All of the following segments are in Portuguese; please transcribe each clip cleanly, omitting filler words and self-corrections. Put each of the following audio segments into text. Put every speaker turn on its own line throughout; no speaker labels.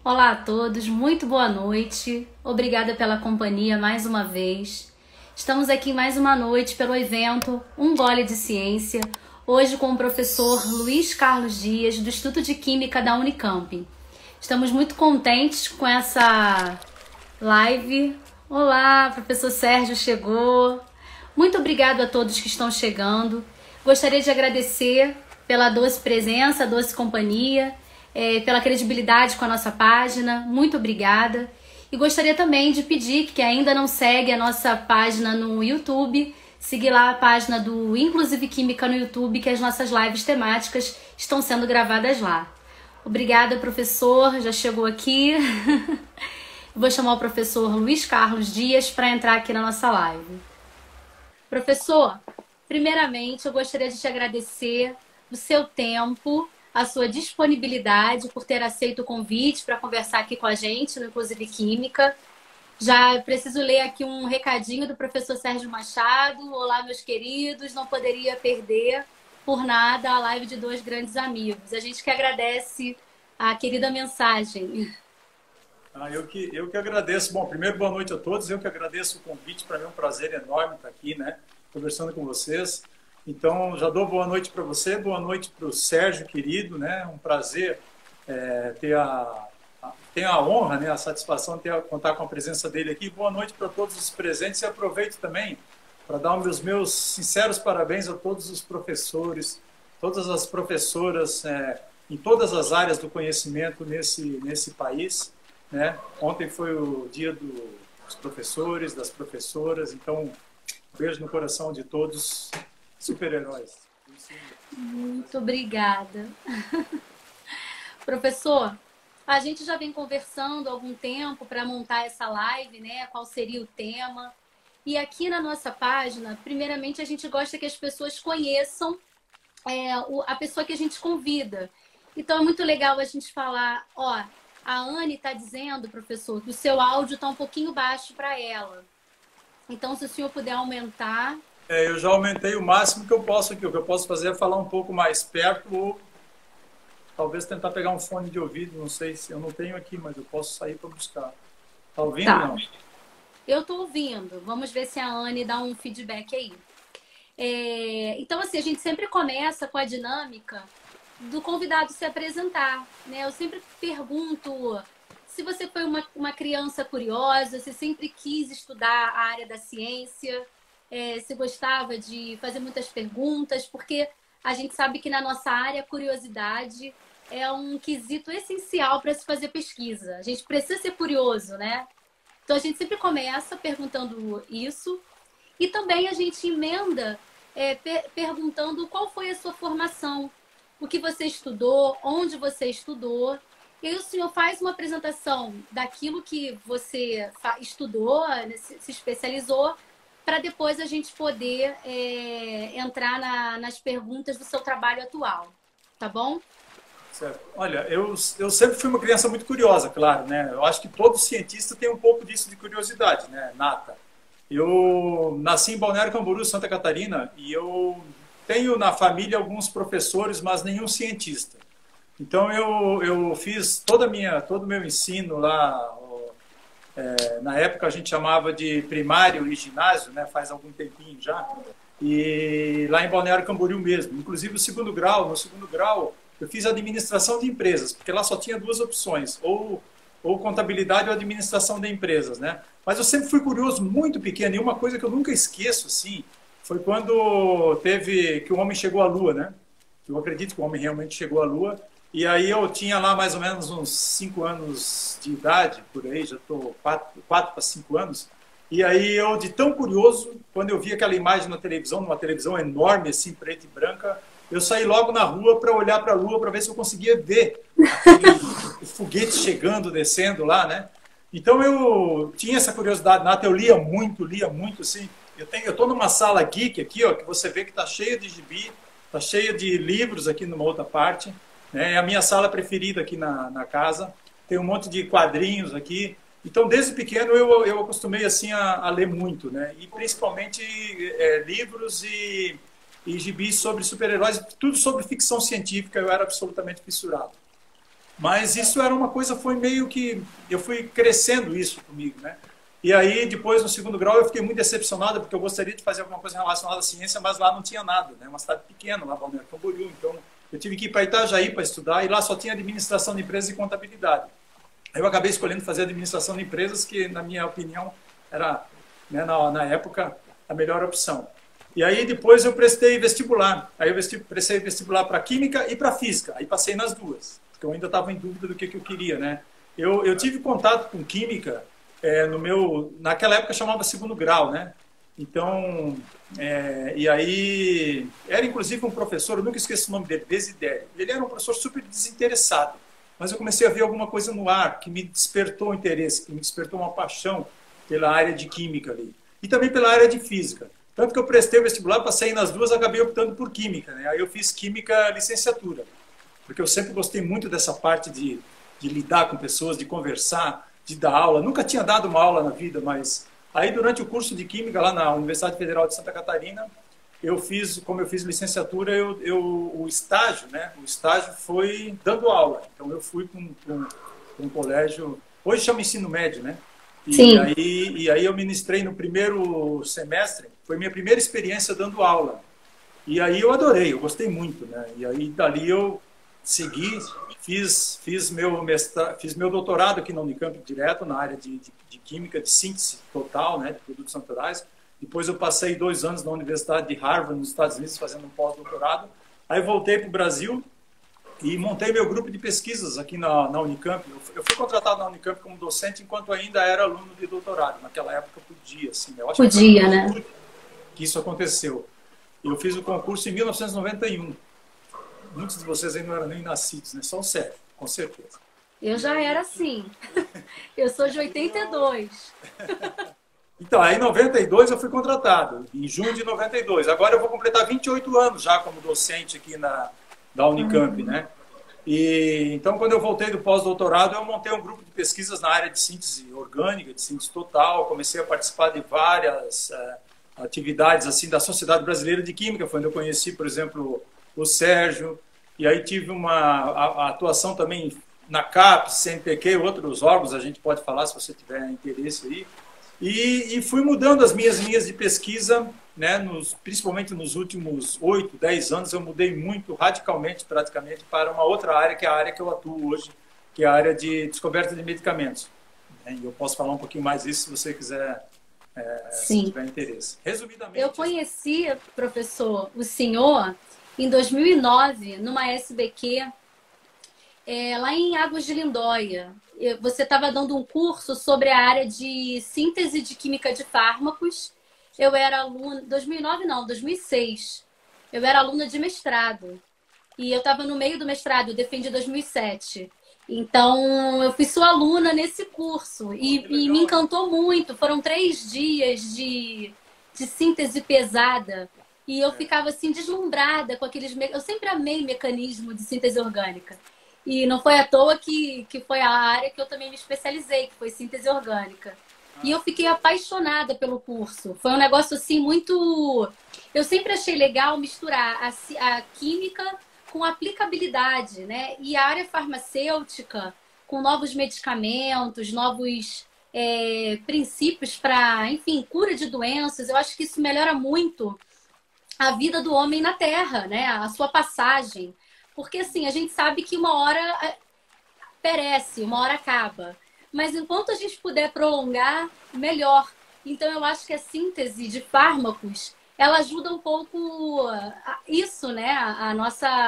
Olá a todos, muito boa noite, obrigada pela companhia mais uma vez. Estamos aqui mais uma noite pelo evento Um Gole de Ciência, hoje com o professor Luiz Carlos Dias, do Instituto de Química da Unicamp. Estamos muito contentes com essa live. Olá, professor Sérgio chegou. Muito obrigado a todos que estão chegando. Gostaria de agradecer pela doce presença, doce companhia, pela credibilidade com a nossa página, muito obrigada. E gostaria também de pedir que ainda não segue a nossa página no YouTube, seguir lá a página do Inclusive Química no YouTube, que as nossas lives temáticas estão sendo gravadas lá. Obrigada, professor, já chegou aqui. Vou chamar o professor Luiz Carlos Dias para entrar aqui na nossa live. Professor, primeiramente eu gostaria de te agradecer o seu tempo, a sua disponibilidade por ter aceito o convite para conversar aqui com a gente no Inclusive Química. Já preciso ler aqui um recadinho do professor Sérgio Machado. Olá, meus queridos, não poderia perder por nada a live de dois grandes amigos. A gente que agradece a querida mensagem.
Eu que agradeço. Bom, primeiro, boa noite a todos. Eu que agradeço o convite. Para mim é um prazer enorme estar aqui, né, conversando com vocês. Então, já dou boa noite para você, boa noite para o Sérgio, querido, né? Um prazer ter a honra, né? A satisfação de contar com a presença dele aqui. Boa noite para todos os presentes e aproveito também para dar os meus sinceros parabéns a todos os professores, todas as professoras em todas as áreas do conhecimento nesse país, né? Ontem foi o dia dos professores, das professoras, então um beijo no coração de todos. Super-heróis.
Muito obrigada. Professor, a gente já vem conversando há algum tempo para montar essa live, né? Qual seria o tema. E aqui na nossa página, primeiramente, a gente gosta que as pessoas conheçam a pessoa que a gente convida. Então, é muito legal a gente falar, ó, a Anne está dizendo, professor, que o seu áudio está um pouquinho baixo para ela. Então, se o senhor puder aumentar...
eu já aumentei o máximo que eu posso aqui. O que eu posso fazer é falar um pouco mais perto ou talvez tentar pegar um fone de ouvido. Não sei se eu não tenho aqui, mas eu posso sair para buscar. Tá ouvindo,
tá.
Não?
Eu tô ouvindo. Vamos ver se a Anne dá um feedback aí. Então, assim, a gente sempre começa com a dinâmica do convidado se apresentar, né? Eu sempre pergunto se você foi uma criança curiosa, se sempre quis estudar a área da ciência, se gostava de fazer muitas perguntas, porque a gente sabe que na nossa área a curiosidade é um quesito essencial para se fazer pesquisa. A gente precisa ser curioso, né? Então a gente sempre começa perguntando isso e também a gente emenda perguntando qual foi a sua formação, o que você estudou, onde você estudou. E aí o senhor faz uma apresentação daquilo que você estudou, se especializou, para depois a gente poder entrar nas perguntas do seu trabalho atual, tá bom?
Certo. Olha, eu sempre fui uma criança muito curiosa, claro, né? Eu acho que todo cientista tem um pouco disso de curiosidade, né? Nata. Eu nasci em Balneário Camboriú, Santa Catarina, e eu tenho na família alguns professores, mas nenhum cientista. Então eu fiz todo o meu ensino lá. Na época a gente chamava de primário e ginásio, né? Faz algum tempinho já. E lá em Balneário Camboriú mesmo. Inclusive no segundo grau eu fiz administração de empresas, porque lá só tinha duas opções, ou contabilidade ou administração de empresas, né? Mas eu sempre fui curioso, muito pequeno, e uma coisa que eu nunca esqueço, assim, foi quando que o homem chegou à Lua, né? Eu acredito que o homem realmente chegou à Lua. E aí eu tinha lá mais ou menos uns 5 anos de idade, por aí, já estou 4 para 5 anos. E aí eu, de tão curioso, quando eu vi aquela imagem na televisão, numa televisão enorme, assim, preta e branca, eu saí logo na rua para olhar para a Lua, para ver se eu conseguia ver aquele foguete chegando, descendo lá, né? Então eu tinha essa curiosidade nata, eu lia muito, assim. Eu estou numa sala geek aqui, ó, que você vê que está cheia de gibi, está cheia de livros aqui numa outra parte, né? É a minha sala preferida aqui na casa. Tem um monte de quadrinhos aqui. Então, desde pequeno, eu acostumei assim a ler muito, né? E principalmente livros e gibis sobre super-heróis, tudo sobre ficção científica, eu era absolutamente fissurado. Mas isso era uma coisa, foi meio que... Eu fui crescendo isso comigo, né? E aí, depois, no segundo grau, eu fiquei muito decepcionado, porque eu gostaria de fazer alguma coisa relacionada à ciência, mas lá não tinha nada, né? Uma cidade pequena, lá Balneário Camboriú. Então, eu tive que ir para Itajaí para estudar, e lá só tinha administração de empresas e contabilidade. Eu acabei escolhendo fazer administração de empresas, que, na minha opinião, era, né, na época, a melhor opção. E aí, depois, eu prestei vestibular. Aí, eu prestei vestibular para Química e para Física. Aí, passei nas duas, porque eu ainda estava em dúvida do que eu queria, né? Eu tive contato com Química naquela época chamava segundo grau, né? Então, e aí, era inclusive um professor, eu nunca esqueço o nome dele, Desidério. Ele era um professor super desinteressado, mas eu comecei a ver alguma coisa no ar que me despertou interesse, que me despertou uma paixão pela área de química ali. E também pela área de física. Tanto que eu prestei o vestibular, passei nas duas, acabei optando por química, né? Aí eu fiz química licenciatura, porque eu sempre gostei muito dessa parte de lidar com pessoas, de conversar, de dar aula. Nunca tinha dado uma aula na vida, mas aí durante o curso de Química lá na Universidade Federal de Santa Catarina, como eu fiz licenciatura, o estágio, né? O estágio foi dando aula. Então eu fui para um colégio, hoje chama ensino médio, né?
Sim.
E aí eu ministrei no primeiro semestre, foi minha primeira experiência dando aula. E aí eu adorei, eu gostei muito, né? E aí dali eu segui, fiz meu doutorado aqui na Unicamp direto, na área de química, de síntese total, né, de produtos naturais. Depois eu passei 2 anos na Universidade de Harvard, nos Estados Unidos, fazendo um pós-doutorado. Aí voltei para o Brasil e montei meu grupo de pesquisas aqui na Unicamp. Eu fui contratado na Unicamp como docente enquanto ainda era aluno de doutorado. Naquela época podia, assim. Eu acho
Podia, né?
Que isso aconteceu. Eu fiz o concurso em 1991. Muitos de vocês ainda não eram nem nascidos, né? Só o Sérgio, com certeza.
Eu já era assim. Eu sou de 82.
Então, aí em 92 eu fui contratado, em junho de 92. Agora eu vou completar 28 anos já como docente aqui da Unicamp, né? E então, quando eu voltei do pós-doutorado, eu montei um grupo de pesquisas na área de síntese orgânica, de síntese total. Comecei a participar de várias atividades assim da Sociedade Brasileira de Química, foi onde eu conheci, por exemplo, o Sérgio, e aí tive a atuação também na CAPES, CNPq, outros órgãos, a gente pode falar se você tiver interesse aí, e fui mudando as minhas linhas de pesquisa, né, principalmente nos últimos 8, 10 anos, eu mudei muito, radicalmente, praticamente, para uma outra área, que é a área que eu atuo hoje, que é a área de descoberta de medicamentos. E eu posso falar um pouquinho mais disso se você quiser, se tiver interesse. Resumidamente...
Eu conheci, professor, o senhor em 2009, numa SBQ, lá em Águas de Lindóia. Você estava dando um curso sobre a área de síntese de química de fármacos. Eu era aluna... 2009 não, 2006. Eu era aluna de mestrado. E eu estava no meio do mestrado, eu defendi 2007. Então, eu fui sua aluna nesse curso. E me encantou muito. Foram 3 dias de síntese pesada. E eu ficava assim deslumbrada com aqueles... Eu sempre amei mecanismo de síntese orgânica. E não foi à toa que foi a área que eu também me especializei, que foi síntese orgânica. E eu fiquei apaixonada pelo curso. Foi um negócio assim muito... Eu sempre achei legal misturar a química com aplicabilidade, né? E a área farmacêutica com novos medicamentos, novos princípios para, enfim, cura de doenças. Eu acho que isso melhora muito a vida do homem na Terra, né? A sua passagem. Porque, assim, a gente sabe que uma hora perece, uma hora acaba. Mas enquanto a gente puder prolongar, melhor. Então, eu acho que a síntese de fármacos, ela ajuda um pouco isso, né?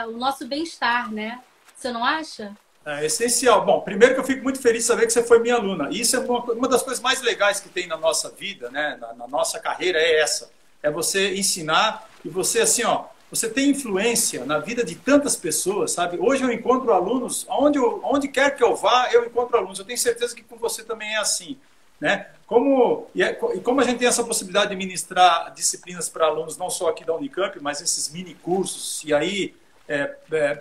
O nosso bem-estar, né? Você não acha?
É essencial. Bom, primeiro que eu fico muito feliz de saber que você foi minha aluna. Isso é uma das coisas mais legais que tem na nossa vida, né? Na nossa carreira, é essa. É você ensinar e você, assim, ó, você tem influência na vida de tantas pessoas, sabe? Hoje eu encontro alunos, onde quer que eu vá, eu encontro alunos. Eu tenho certeza que com você também é assim, né? Como a gente tem essa possibilidade de ministrar disciplinas para alunos, não só aqui da Unicamp, mas esses mini cursos, e aí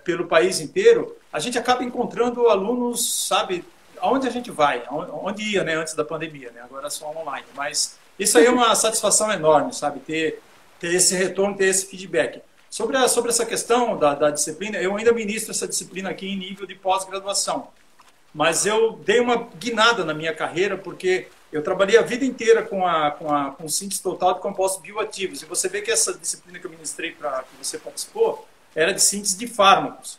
pelo país inteiro, a gente acaba encontrando alunos, sabe, aonde a gente vai, onde ia, né, antes da pandemia, né? Agora é só online. Mas isso aí é uma satisfação enorme, sabe, ter esse retorno, ter esse feedback. Sobre essa questão da disciplina, eu ainda ministro essa disciplina aqui em nível de pós-graduação. Mas eu dei uma guinada na minha carreira, porque eu trabalhei a vida inteira com síntese total de compostos bioativos. E você vê que essa disciplina que eu ministrei, para que você participou, era de síntese de fármacos.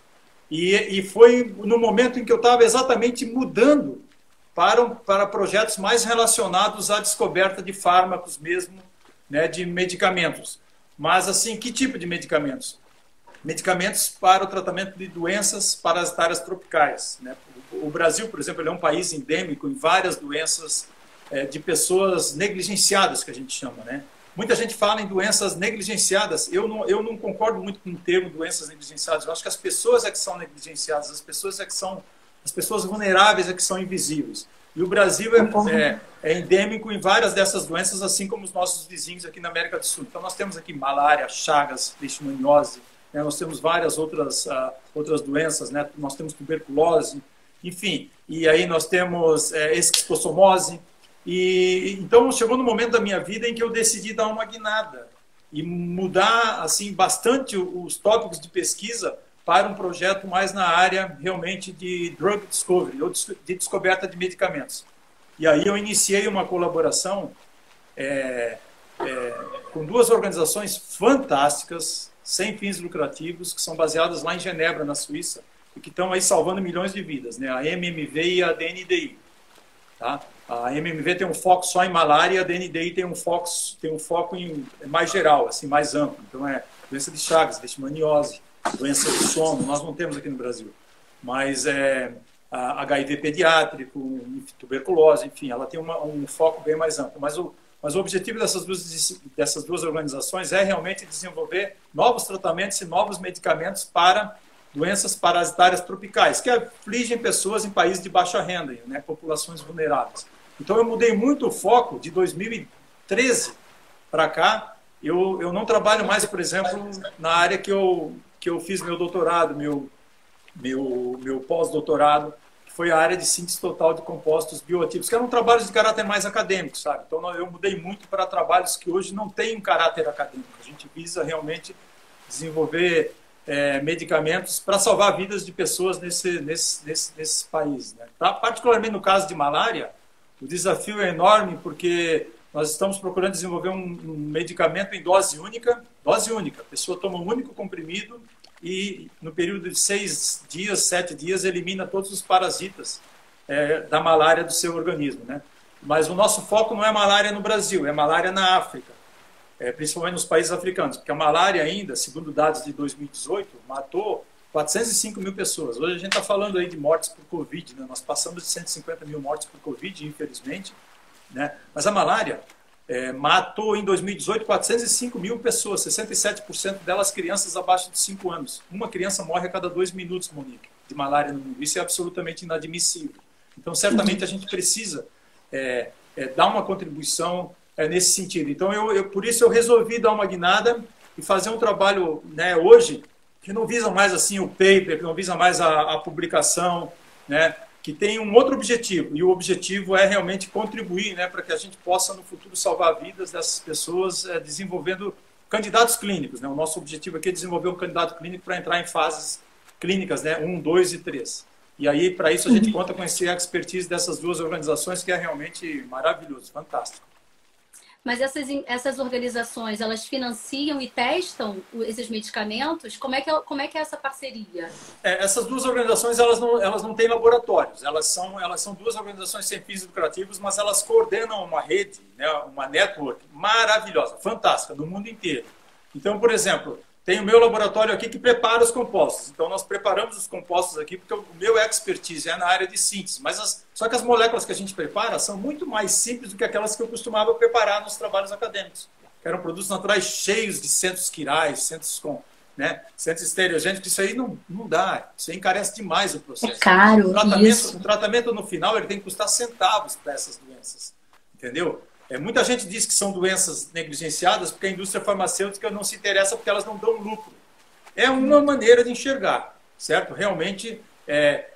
E foi no momento em que eu estava exatamente mudando para projetos mais relacionados à descoberta de fármacos mesmo, né, de medicamentos. Mas, assim, que tipo de medicamentos? Medicamentos para o tratamento de doenças parasitárias tropicais, né? O Brasil, por exemplo, ele é um país endêmico em várias doenças de pessoas negligenciadas, que a gente chama, né? Muita gente fala em doenças negligenciadas. Eu não concordo muito com o termo doenças negligenciadas. Eu acho que as pessoas é que são negligenciadas, as pessoas vulneráveis é que são invisíveis. E o Brasil é endêmico em várias dessas doenças, assim como os nossos vizinhos aqui na América do Sul. Então nós temos aqui malária, chagas, leishmaniose, né? Nós temos várias outras doenças, né? Nós temos tuberculose, enfim. E aí nós temos esquistossomose. E então chegou no momento da minha vida em que eu decidi dar uma guinada e mudar assim bastante os tópicos de pesquisa para um projeto mais na área realmente de drug discovery, ou de descoberta de medicamentos. E aí eu iniciei uma colaboração com duas organizações fantásticas, sem fins lucrativos, que são baseadas lá em Genebra, na Suíça, e que estão aí salvando milhões de vidas, né? A MMV e a DNDI. Tá? A MMV tem um foco só em malária, a DNDI tem um foco em mais geral, assim, mais amplo. Então é doença de Chagas, leishmaniose, doença do sono, nós não temos aqui no Brasil. Mas HIV pediátrico, tuberculose, enfim, ela tem um foco bem mais amplo. Mas o objetivo dessas duas organizações é realmente desenvolver novos tratamentos e novos medicamentos para doenças parasitárias tropicais, que afligem pessoas em países de baixa renda, né, populações vulneráveis. Então eu mudei muito o foco de 2013 para cá. Eu não trabalho mais, por exemplo, na área que eu fiz meu doutorado, meu pós-doutorado, que foi a área de síntese total de compostos bioativos, que eram trabalhos de caráter mais acadêmico, sabe? Então eu mudei muito para trabalhos que hoje não têm um caráter acadêmico. A gente visa realmente desenvolver medicamentos para salvar vidas de pessoas nesse país, né? Particularmente no caso de malária, o desafio é enorme porque nós estamos procurando desenvolver um medicamento em dose única. A pessoa toma um único comprimido e no período de 6 dias, 7 dias, elimina todos os parasitas da malária do seu organismo, né? Mas o nosso foco não é malária no Brasil, é malária na África. Principalmente nos países africanos, porque a malária ainda, segundo dados de 2018, matou 405 mil pessoas. Hoje a gente está falando aí de mortes por Covid, né? Nós passamos de 150 mil mortes por Covid, infelizmente, né? Mas a malária matou em 2018 405 mil pessoas, 67% delas crianças abaixo de 5 anos. Uma criança morre a cada 2 minutos, Monique, de malária no mundo. Isso é absolutamente inadmissível. Então, certamente a gente precisa dar uma contribuição nesse sentido. Então, por isso eu resolvi dar uma guinada e fazer um trabalho, né, hoje, que não visa mais assim o paper, que não visa mais a publicação, né, que tem um outro objetivo, e o objetivo é realmente contribuir, né, para que a gente possa, no futuro, salvar vidas dessas pessoas desenvolvendo candidatos clínicos, né? O nosso objetivo aqui é desenvolver um candidato clínico para entrar em fases clínicas, né, 1, 2 e 3. E aí, para isso, a gente conta com esse expertise dessas duas organizações, que é realmente maravilhoso, fantástico.
Mas essas organizações, elas financiam e testam esses medicamentos? Como é que é essa parceria?
Essas duas organizações, elas não têm laboratórios. Elas são duas organizações sem fins lucrativos, mas elas coordenam uma rede, né, uma network maravilhosa, fantástica, do mundo inteiro. Então, por exemplo, tem o meu laboratório aqui que prepara os compostos. Então, nós preparamos os compostos aqui, porque o meu expertise é na área de síntese. Só que as moléculas que a gente prepara são muito mais simples do que aquelas que eu costumava preparar nos trabalhos acadêmicos. Que eram produtos naturais cheios de centros quirais, centros né? Centros estereogênicos, isso aí não dá. Isso aí encarece demais o processo.
É caro,
O tratamento no final ele tem que custar centavos para essas doenças, entendeu? Muita gente diz que são doenças negligenciadas porque a indústria farmacêutica não se interessa porque elas não dão lucro. É uma maneira de enxergar, certo? Realmente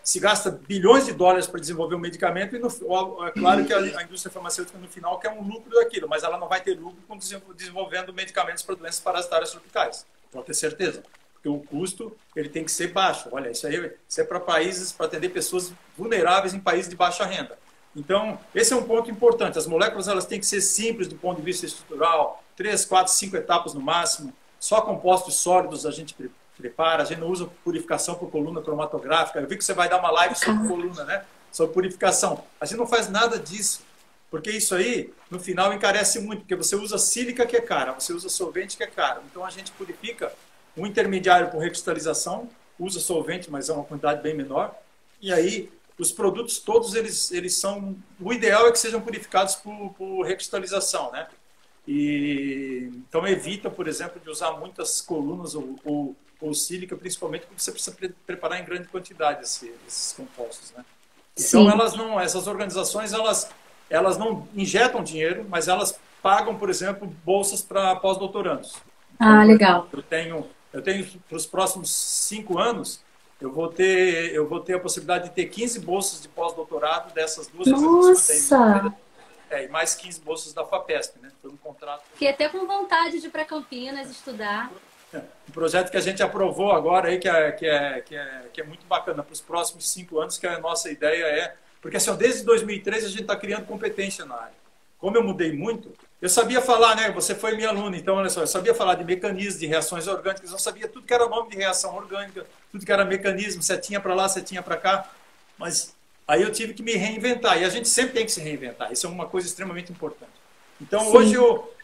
se gasta bilhões de dólares para desenvolver um medicamento e é claro que a indústria farmacêutica no final quer um lucro daquilo, mas ela não vai ter lucro com desenvolvendo medicamentos para doenças parasitárias tropicais, pode ter certeza. Porque o custo ele tem que ser baixo. Olha, isso é para países, para atender pessoas vulneráveis em países de baixa renda. Então, esse é um ponto importante. As moléculas elas têm que ser simples do ponto de vista estrutural, 3, 4, 5 etapas no máximo. Só compostos sólidos a gente prepara, a gente não usa purificação por coluna cromatográfica. Eu vi que você vai dar uma live sobre coluna, né? Sobre purificação. A gente não faz nada disso, porque isso aí, no final, encarece muito, porque você usa sílica, que é cara, você usa solvente, que é caro. Então, a gente purifica um intermediário por recristalização, usa solvente, mas é uma quantidade bem menor, e aí os produtos todos, eles são... O ideal é que sejam purificados por recristalização, né? Então, evita, por exemplo, de usar muitas colunas ou sílica, principalmente porque você precisa preparar em grande quantidade esses compostos, né? Então, essas organizações, elas não injetam dinheiro, mas elas pagam, por exemplo, bolsas para pós-doutorandos.
Ah, legal.
Eu tenho para os próximos 5 anos, eu vou ter a possibilidade de ter 15 bolsas de pós-doutorado dessas duas organizações.
Nossa!
E mais 15 bolsas da FAPESP, né? Foi um contrato.
Fiquei até com vontade de ir para Campinas estudar.
Um projeto que a gente aprovou agora, aí, que é muito bacana para os próximos 5 anos, que a nossa ideia porque assim, desde 2013 a gente está criando competência na área. Como eu mudei muito, eu sabia falar, né? Você foi minha aluna, então, olha só, eu sabia falar de mecanismos, de reações orgânicas, eu sabia tudo que era nome de reação orgânica, tudo que era mecanismo, setinha para lá, setinha para cá, mas aí eu tive que me reinventar, e a gente sempre tem que se reinventar, isso é uma coisa extremamente importante. Então, sim, hoje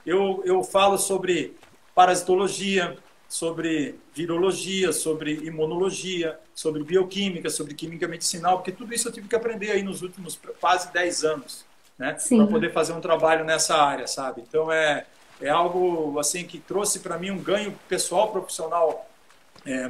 eu falo sobre parasitologia, sobre virologia, sobre imunologia, sobre bioquímica, sobre química medicinal, porque tudo isso eu tive que aprender aí nos últimos quase 10 anos. Né, para poder fazer um trabalho nessa área, sabe? Então é algo assim que trouxe para mim um ganho pessoal, profissional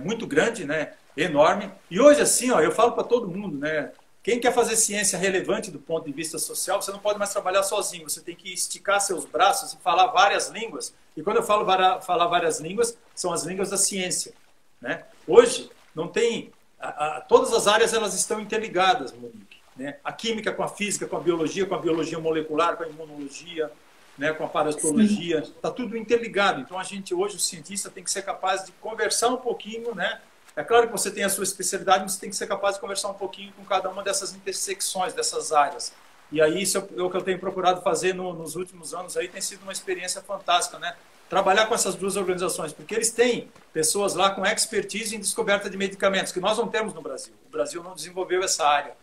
muito grande, né? Enorme. E hoje assim, ó, eu falo para todo mundo, né? Quem quer fazer ciência relevante do ponto de vista social, você não pode mais trabalhar sozinho. Você tem que esticar seus braços e falar várias línguas. E quando eu falo falar várias línguas, são as línguas da ciência, né? Hoje não tem todas as áreas elas estão interligadas, Monique. Né? A química com a física, com a biologia molecular, com a imunologia, né? Com a parasitologia, está tudo interligado. Então, a gente hoje, o cientista, tem que ser capaz de conversar um pouquinho, né? É claro que você tem a sua especialidade, mas você tem que ser capaz de conversar um pouquinho com cada uma dessas intersecções, dessas áreas. E aí, isso é o que eu tenho procurado fazer nos últimos anos, aí tem sido uma experiência fantástica, né? Trabalhar com essas duas organizações, porque eles têm pessoas lá com expertise em descoberta de medicamentos, que nós não temos no Brasil. O Brasil não desenvolveu essa área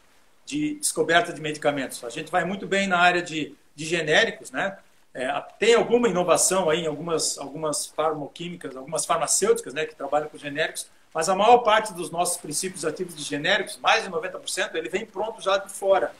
de descoberta de medicamentos. A gente vai muito bem na área de genéricos, né? Tem alguma inovação aí em algumas farmoquímicas, algumas farmacêuticas, né, que trabalham com genéricos, mas a maior parte dos nossos princípios ativos de genéricos, mais de 90%, ele vem pronto já de fora.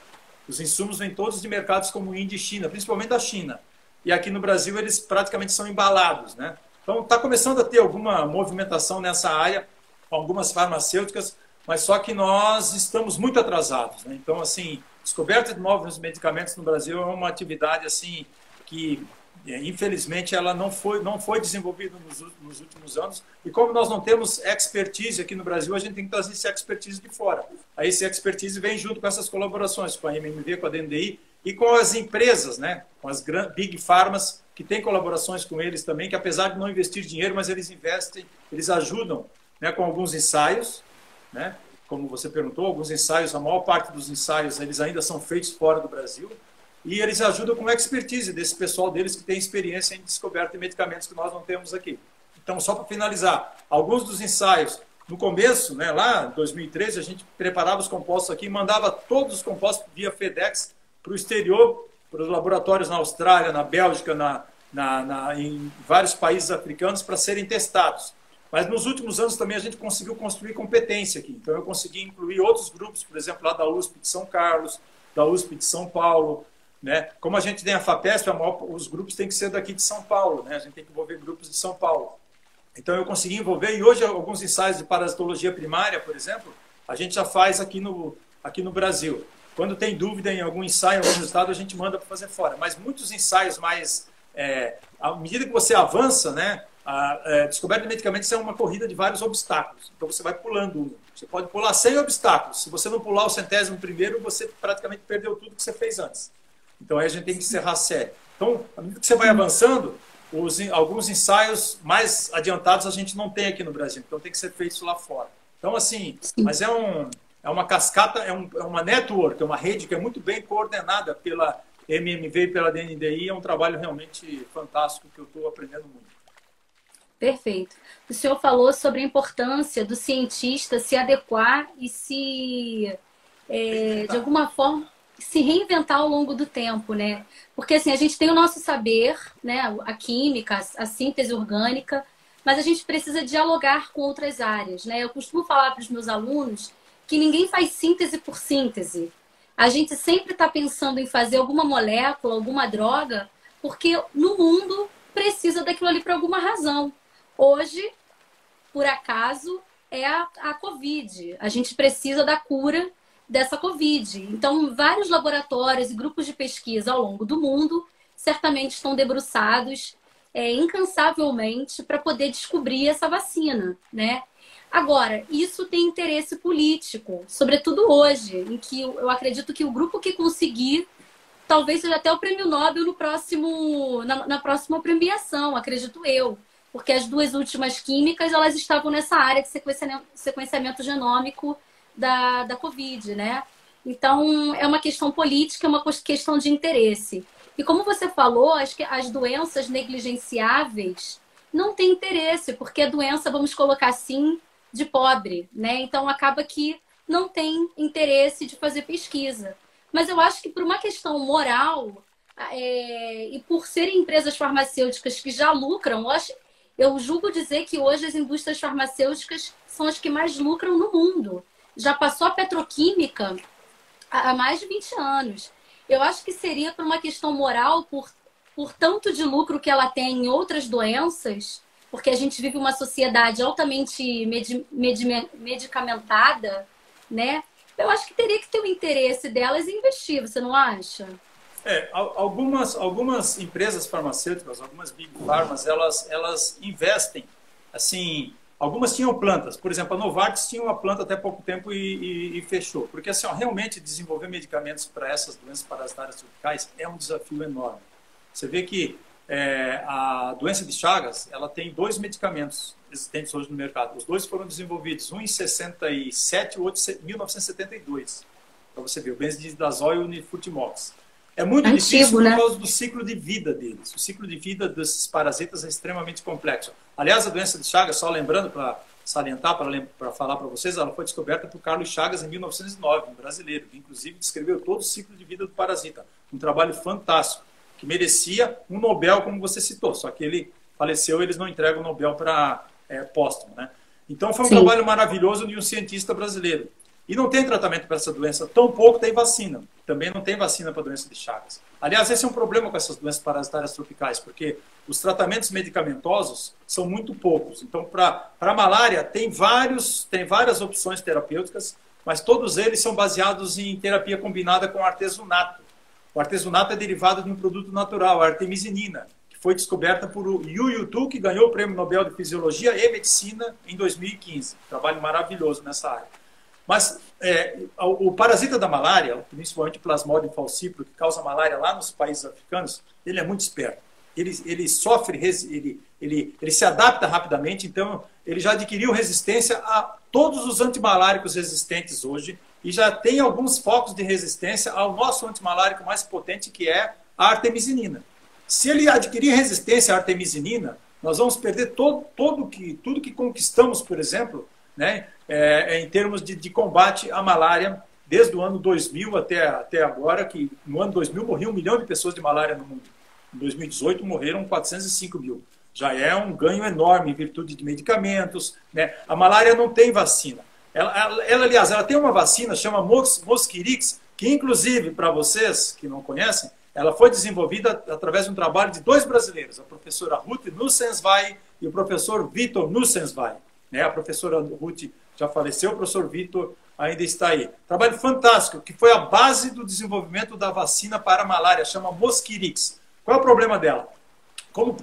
Os insumos vêm todos de mercados como Índia e China, principalmente da China. E aqui no Brasil eles praticamente são embalados, né? Então está começando a ter alguma movimentação nessa área, com algumas farmacêuticas, mas só que nós estamos muito atrasados, né? Então, assim, descoberta de novos medicamentos no Brasil é uma atividade assim que, infelizmente, ela não foi desenvolvida nos últimos anos. E como nós não temos expertise aqui no Brasil, a gente tem que trazer esse expertise de fora. Aí esse expertise vem junto com essas colaborações, com a MMV, com a DNDI e com as empresas, né? Com as Big Pharmas, que têm colaborações com eles também, que apesar de não investir dinheiro, mas eles investem, eles ajudam, né, com alguns ensaios, né? Como você perguntou, alguns ensaios, a maior parte dos ensaios, eles ainda são feitos fora do Brasil, e eles ajudam com a expertise desse pessoal deles que tem experiência em descoberta de medicamentos que nós não temos aqui. Então, só para finalizar, alguns dos ensaios, no começo, né, lá em 2013, a gente preparava os compostos aqui, mandava todos os compostos via FedEx para o exterior, para os laboratórios na Austrália, na Bélgica, em vários países africanos, para serem testados. Mas nos últimos anos também a gente conseguiu construir competência aqui. Então eu consegui incluir outros grupos, por exemplo, lá da USP de São Carlos, da USP de São Paulo, né? Como a gente tem a FAPESP, os grupos têm que ser daqui de São Paulo, né? A gente tem que envolver grupos de São Paulo. Então eu consegui envolver, e hoje alguns ensaios de parasitologia primária, por exemplo, a gente já faz aqui no Brasil. Quando tem dúvida em algum ensaio, algum resultado, a gente manda para fazer fora. Mas muitos ensaios mais... à medida que você avança, né, a descoberta de medicamentos é uma corrida de vários obstáculos. Então você vai pulando um. Você pode pular 100 obstáculos. Se você não pular o 100º, você praticamente perdeu tudo que você fez antes. Então aí a gente tem que encerrar a série. Então, à medida que você vai avançando, alguns ensaios mais adiantados a gente não tem aqui no Brasil. Então tem que ser feito lá fora. Então, assim, mas é uma cascata, é uma network, é uma rede que é muito bem coordenada pela MMV e pela DNDi. É um trabalho realmente fantástico que eu estou aprendendo muito.
Perfeito. O senhor falou sobre a importância do cientista se adequar e de alguma forma, se reinventar ao longo do tempo, né? Porque assim, a gente tem o nosso saber, né? A química, a síntese orgânica, mas a gente precisa dialogar com outras áreas, né? Eu costumo falar para os meus alunos que ninguém faz síntese por síntese. A gente sempre está pensando em fazer alguma molécula, alguma droga, porque no mundo precisa daquilo ali por alguma razão. Hoje, por acaso, é a Covid. A gente precisa da cura dessa Covid. Então, vários laboratórios e grupos de pesquisa ao longo do mundo certamente estão debruçados incansavelmente para poder descobrir essa vacina, né? Agora, isso tem interesse político, sobretudo hoje, em que eu acredito que o grupo que conseguir talvez seja até o prêmio Nobel na próxima premiação, acredito eu. Porque as duas últimas químicas, elas estavam nessa área de sequenciamento genômico da Covid, né? Então, é uma questão política, é uma questão de interesse. E como você falou, acho que as doenças negligenciáveis não têm interesse, porque a doença, vamos colocar assim, de pobre, né? Então, acaba que não tem interesse de fazer pesquisa. Mas eu acho que por uma questão moral e por serem empresas farmacêuticas que já lucram, eu julgo dizer que hoje as indústrias farmacêuticas são as que mais lucram no mundo. Já passou a petroquímica há mais de 20 anos. Eu acho que seria por uma questão moral, por tanto de lucro que ela tem em outras doenças, porque a gente vive uma sociedade altamente medicamentada, né? Eu acho que teria que ter o interesse delas em investir, você não acha?
Algumas empresas farmacêuticas, algumas big pharmas, elas investem, assim, algumas tinham plantas. Por exemplo, a Novartis tinha uma planta até pouco tempo e fechou. Porque, assim, realmente desenvolver medicamentos para essas doenças parasitárias tropicais é um desafio enorme. Você vê que a doença de Chagas, ela tem 2 medicamentos existentes hoje no mercado. Os 2 foram desenvolvidos, um em 67 e o outro em 1972. Para você ver, o benzodiazol e o nifurtimox. É muito
antigo,
difícil por
né?
causa do ciclo de vida deles. O ciclo de vida desses parasitas é extremamente complexo. Aliás, a doença de Chagas, só lembrando para salientar, para falar para vocês, ela foi descoberta por Carlos Chagas em 1909, um brasileiro, que inclusive descreveu todo o ciclo de vida do parasita. Um trabalho fantástico, que merecia um Nobel, como você citou, só que ele faleceu, eles não entregam o Nobel para póstumo, né? Então foi um trabalho maravilhoso de um cientista brasileiro. E não tem tratamento para essa doença, tampouco tem vacina. Também não tem vacina para a doença de Chagas. Aliás, esse é um problema com essas doenças parasitárias tropicais, porque os tratamentos medicamentosos são muito poucos. Então, para a malária, tem várias opções terapêuticas, mas todos eles são baseados em terapia combinada com artesunato. O artesunato é derivado de um produto natural, a artemisinina, que foi descoberta por Yu Yu, que ganhou o Prêmio Nobel de Fisiologia e Medicina em 2015. Trabalho maravilhoso nessa área. Mas o parasita da malária, principalmente o Plasmodium falciparum, que causa malária lá nos países africanos, ele é muito esperto. Ele sofre, ele se adapta rapidamente, então ele já adquiriu resistência a todos os antimaláricos existentes hoje e já tem alguns focos de resistência ao nosso antimalárico mais potente, que é a artemisinina. Se ele adquirir resistência à artemisinina, nós vamos perder tudo que conquistamos, por exemplo, né, em termos de combate à malária, desde o ano 2000 até agora, que no ano 2000 morriam 1 milhão de pessoas de malária no mundo. Em 2018 morreram 405 mil. Já é um ganho enorme em virtude de medicamentos, né? A malária não tem vacina. Aliás, ela tem uma vacina, chama Mosquirix, que inclusive, para vocês que não conhecem, ela foi desenvolvida através de um trabalho de dois brasileiros, a professora Ruth Nussensweig e o professor Vitor Nussensweig. Né? A professora Ruth já faleceu, o professor Vitor ainda está aí. Trabalho fantástico, que foi a base do desenvolvimento da vacina para a malária, chama Mosquirix. Qual é o problema dela? Como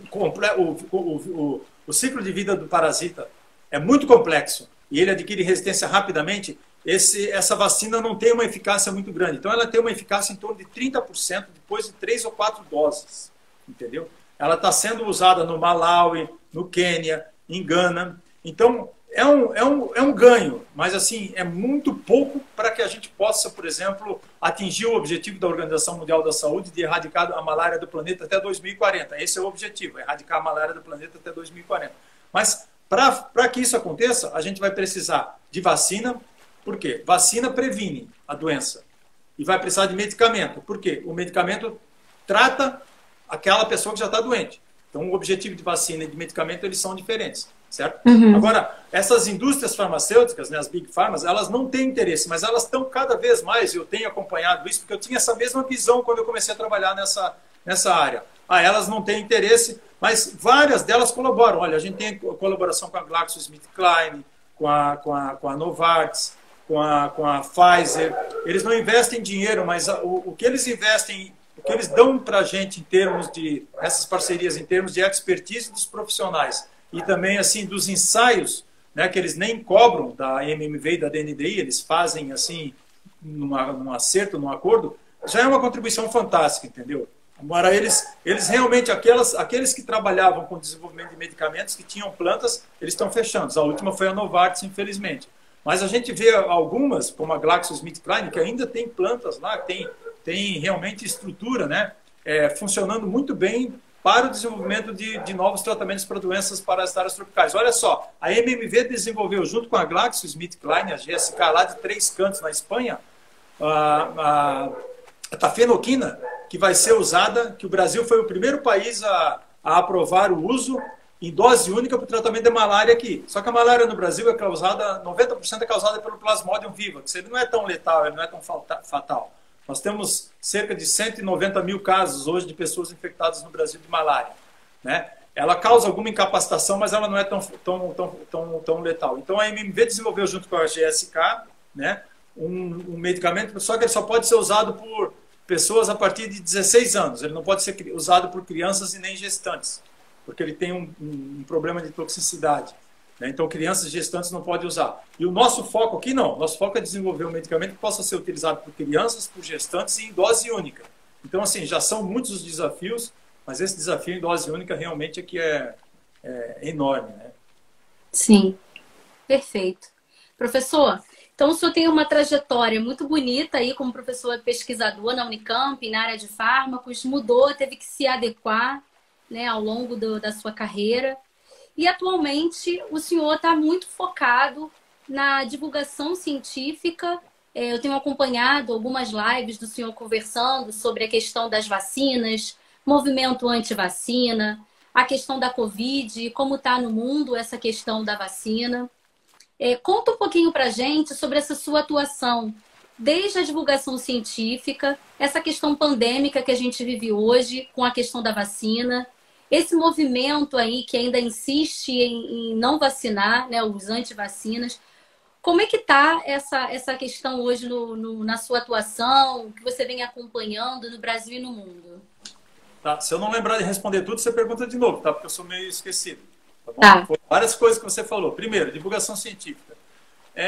o ciclo de vida do parasita é muito complexo e ele adquire resistência rapidamente, essa vacina não tem uma eficácia muito grande. Então, ela tem uma eficácia em torno de 30% depois de 3 ou 4 doses. Entendeu? Ela está sendo usada no Malawi, no Quênia, em Gana. Então, é um ganho, mas assim, é muito pouco para que a gente possa, por exemplo, atingir o objetivo da Organização Mundial da Saúde de erradicar a malária do planeta até 2040. Esse é o objetivo, erradicar a malária do planeta até 2040. Mas, para que isso aconteça, a gente vai precisar de vacina. Por quê? Vacina previne a doença. E vai precisar de medicamento. Por quê? O medicamento trata aquela pessoa que já está doente. Então, o objetivo de vacina e de medicamento, eles são diferentes. Certo? Uhum. Agora, essas indústrias farmacêuticas, né, as Big Pharmas, elas não têm interesse, mas elas estão cada vez mais, eu tenho acompanhado isso, porque eu tinha essa mesma visão quando eu comecei a trabalhar nessa área. Elas não têm interesse, mas várias delas colaboram. Olha, a gente tem colaboração com a GlaxoSmithKline, com a Novartis, com a Pfizer. Eles não investem dinheiro, mas o que eles investem, o que eles dão para a gente em termos de, essas parcerias, em termos de expertise dos profissionais, e também assim dos ensaios, né, que eles nem cobram da MMV e da DNDi, eles fazem assim num acerto, num acordo, já é uma contribuição fantástica, entendeu? Agora eles realmente, aqueles que trabalhavam com desenvolvimento de medicamentos, que tinham plantas, eles estão fechando. A última foi a Novartis, infelizmente. Mas a gente vê algumas, como a GlaxoSmithKline, que ainda tem plantas lá, tem realmente estrutura, né, funcionando muito bem para o desenvolvimento de novos tratamentos para doenças parasitárias tropicais. Olha só, a MMV desenvolveu, junto com a GlaxoSmithKline, a GSK, lá de Três Cantos, na Espanha, a tafenoquina, que vai ser usada, que o Brasil foi o primeiro país a aprovar o uso em dose única para o tratamento da malária aqui. Só que a malária no Brasil é causada, 90% é causada pelo Plasmodium vivax. Ele não é tão letal, ele não é tão fatal. Nós temos cerca de 190 mil casos hoje de pessoas infectadas no Brasil de malária. Né? Ela causa alguma incapacitação, mas ela não é tão letal. Então a MMV desenvolveu junto com a GSK, né, um medicamento, só que ele só pode ser usado por pessoas a partir de 16 anos. Ele não pode ser usado por crianças e nem gestantes, porque ele tem um problema de toxicidade. Então, crianças gestantes não podem usar. E o nosso foco aqui não. Nosso foco é desenvolver um medicamento que possa ser utilizado por crianças, por gestantes e em dose única. Então, assim, já são muitos os desafios, mas esse desafio em dose única realmente aqui é enorme, né?
Sim, perfeito. Professor, então o senhor tem uma trajetória muito bonita aí como professor pesquisador na Unicamp, na área de fármacos, mudou, teve que se adequar, né, ao longo da sua carreira. E atualmente o senhor está muito focado na divulgação científica. Eu tenho acompanhado algumas lives do senhor conversando sobre a questão das vacinas, movimento anti-vacina, a questão da Covid, como está no mundo essa questão da vacina. Conta um pouquinho para a gente sobre essa sua atuação, desde a divulgação científica, essa questão pandêmica que a gente vive hoje com a questão da vacina, esse movimento aí que ainda insiste em não vacinar, né, os antivacinas. Como é que está essa questão hoje na sua atuação, que você vem acompanhando no Brasil e no mundo?
Tá, se eu não lembrar de responder tudo, você pergunta de novo, tá? Porque eu sou meio esquecido. Tá bom?
Tá.
Várias coisas que você falou. Primeiro, divulgação científica.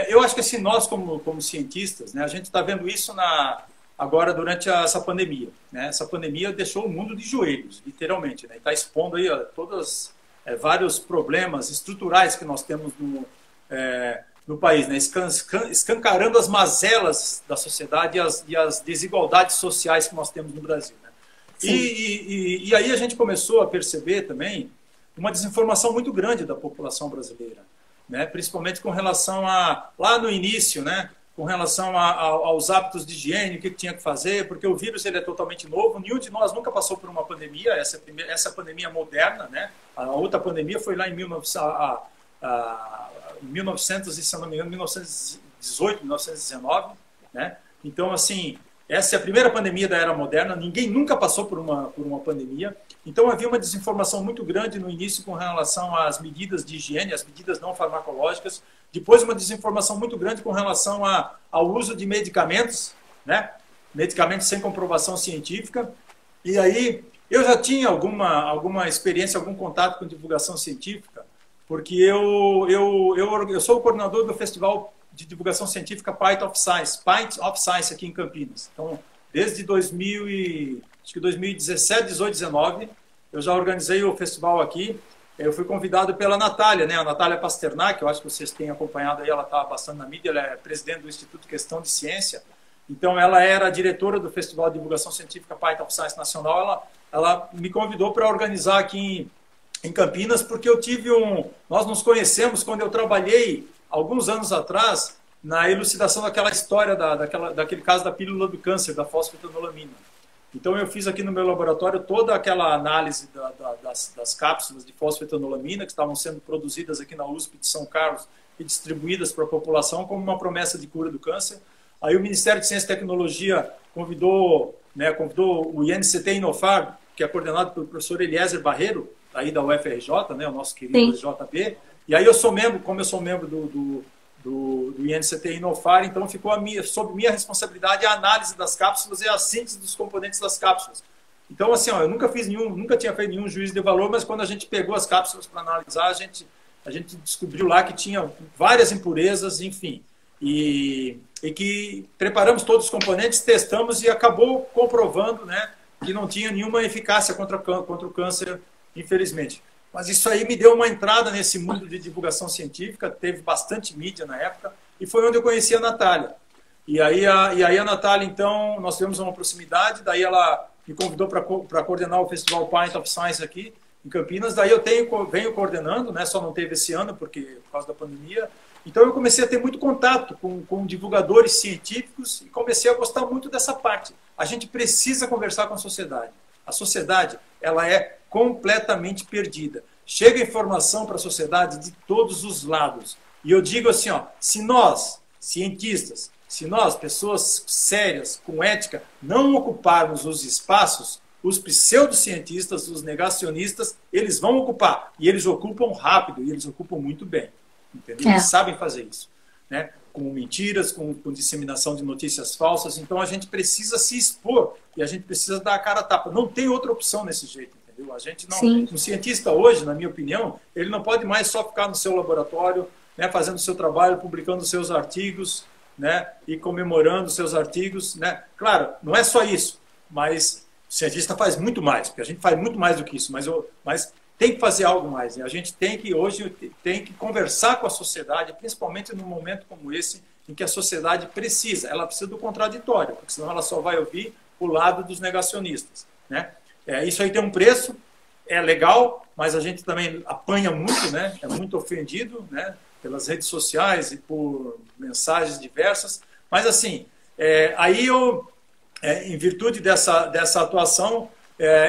Eu acho que assim, nós, como cientistas, né, a gente está vendo isso agora durante essa pandemia. Né? Essa pandemia deixou o mundo de joelhos, literalmente. Né? Está expondo aí vários problemas estruturais que nós temos no país, né? Escancarando as mazelas da sociedade e as desigualdades sociais que nós temos no Brasil. Né? E aí a gente começou a perceber também uma desinformação muito grande da população brasileira, né? Principalmente com relação lá no início, né? Com relação aos hábitos de higiene, o que tinha que fazer, porque o vírus ele é totalmente novo, nenhum de nós nunca passou por uma pandemia, essa pandemia moderna, né? A outra pandemia foi lá em 1918, 1919, né? Então, assim, essa é a primeira pandemia da era moderna, ninguém nunca passou por uma pandemia, então havia uma desinformação muito grande no início com relação às medidas de higiene, as medidas não farmacológicas, depois uma desinformação muito grande com relação ao uso de medicamentos, né? Medicamentos sem comprovação científica, e aí eu já tinha alguma experiência, algum contato com divulgação científica, porque eu sou o coordenador do Festival de Divulgação Científica Pint of Science aqui em Campinas. Então, desde 2017, 18, 19, eu já organizei o festival aqui. Eu fui convidado pela Natália, né? A Natália Pasternak, eu acho que vocês têm acompanhado aí, ela está bastante na mídia, ela é presidente do Instituto Questão de Ciência. Então, ela era a diretora do Festival de Divulgação Científica Pint of Science Nacional. Ela me convidou para organizar aqui em Campinas, porque nós nos conhecemos quando eu trabalhei alguns anos atrás, na elucidação daquela história, daquele caso da pílula do câncer, da fosfetanolamina. Então, eu fiz aqui no meu laboratório toda aquela análise das cápsulas de fosfetanolamina que estavam sendo produzidas aqui na USP de São Carlos e distribuídas para a população como uma promessa de cura do câncer. Aí o Ministério de Ciência e Tecnologia convidou o INCT Inofar, que é coordenado pelo professor Eliezer Barreiro, aí da UFRJ, né, o nosso querido JB. E aí como eu sou membro do INCT Inofar, então ficou sob minha responsabilidade a análise das cápsulas e a síntese dos componentes das cápsulas. Então, assim, eu nunca tinha feito nenhum juízo de valor, mas quando a gente pegou as cápsulas para analisar, a gente descobriu lá que tinha várias impurezas, enfim, e que preparamos todos os componentes, testamos e acabou comprovando, né, que não tinha nenhuma eficácia contra o câncer, infelizmente. Mas isso aí me deu uma entrada nesse mundo de divulgação científica, teve bastante mídia na época, e foi onde eu conheci a Natália. E aí a Natália, então, nós tivemos uma proximidade, daí ela me convidou para coordenar o Festival Pint of Science aqui em Campinas, daí eu venho coordenando, né, só não teve esse ano por causa da pandemia. Então eu comecei a ter muito contato com divulgadores científicos e comecei a gostar muito dessa parte. A gente precisa conversar com a sociedade. A sociedade, ela é completamente perdida. Chega informação para a sociedade de todos os lados. E eu digo assim, se nós, cientistas, se nós, pessoas sérias, com ética, não ocuparmos os espaços, os pseudocientistas, os negacionistas, eles vão ocupar. E eles ocupam rápido, e eles ocupam muito bem. Entendeu? Eles sabem fazer isso, né? Com mentiras, com disseminação de notícias falsas. Então a gente precisa se expor e a gente precisa dar a cara a tapa. Não tem outra opção nesse jeito, entendeu? A gente não. Um cientista hoje, na minha opinião, ele não pode mais só ficar no seu laboratório, né, fazendo o seu trabalho, publicando os seus artigos, né, e comemorando os seus artigos, né? Claro, não é só isso, mas o cientista faz muito mais, porque a gente faz muito mais do que isso, mas tem que fazer algo mais. Né? A gente hoje tem que conversar com a sociedade, principalmente num momento como esse, em que a sociedade ela precisa do contraditório, porque senão ela só vai ouvir o lado dos negacionistas. Né? Isso aí tem um preço, é legal, mas a gente também apanha muito, né? É muito ofendido, né? Pelas redes sociais e por mensagens diversas. Mas assim, aí eu, em virtude dessa atuação,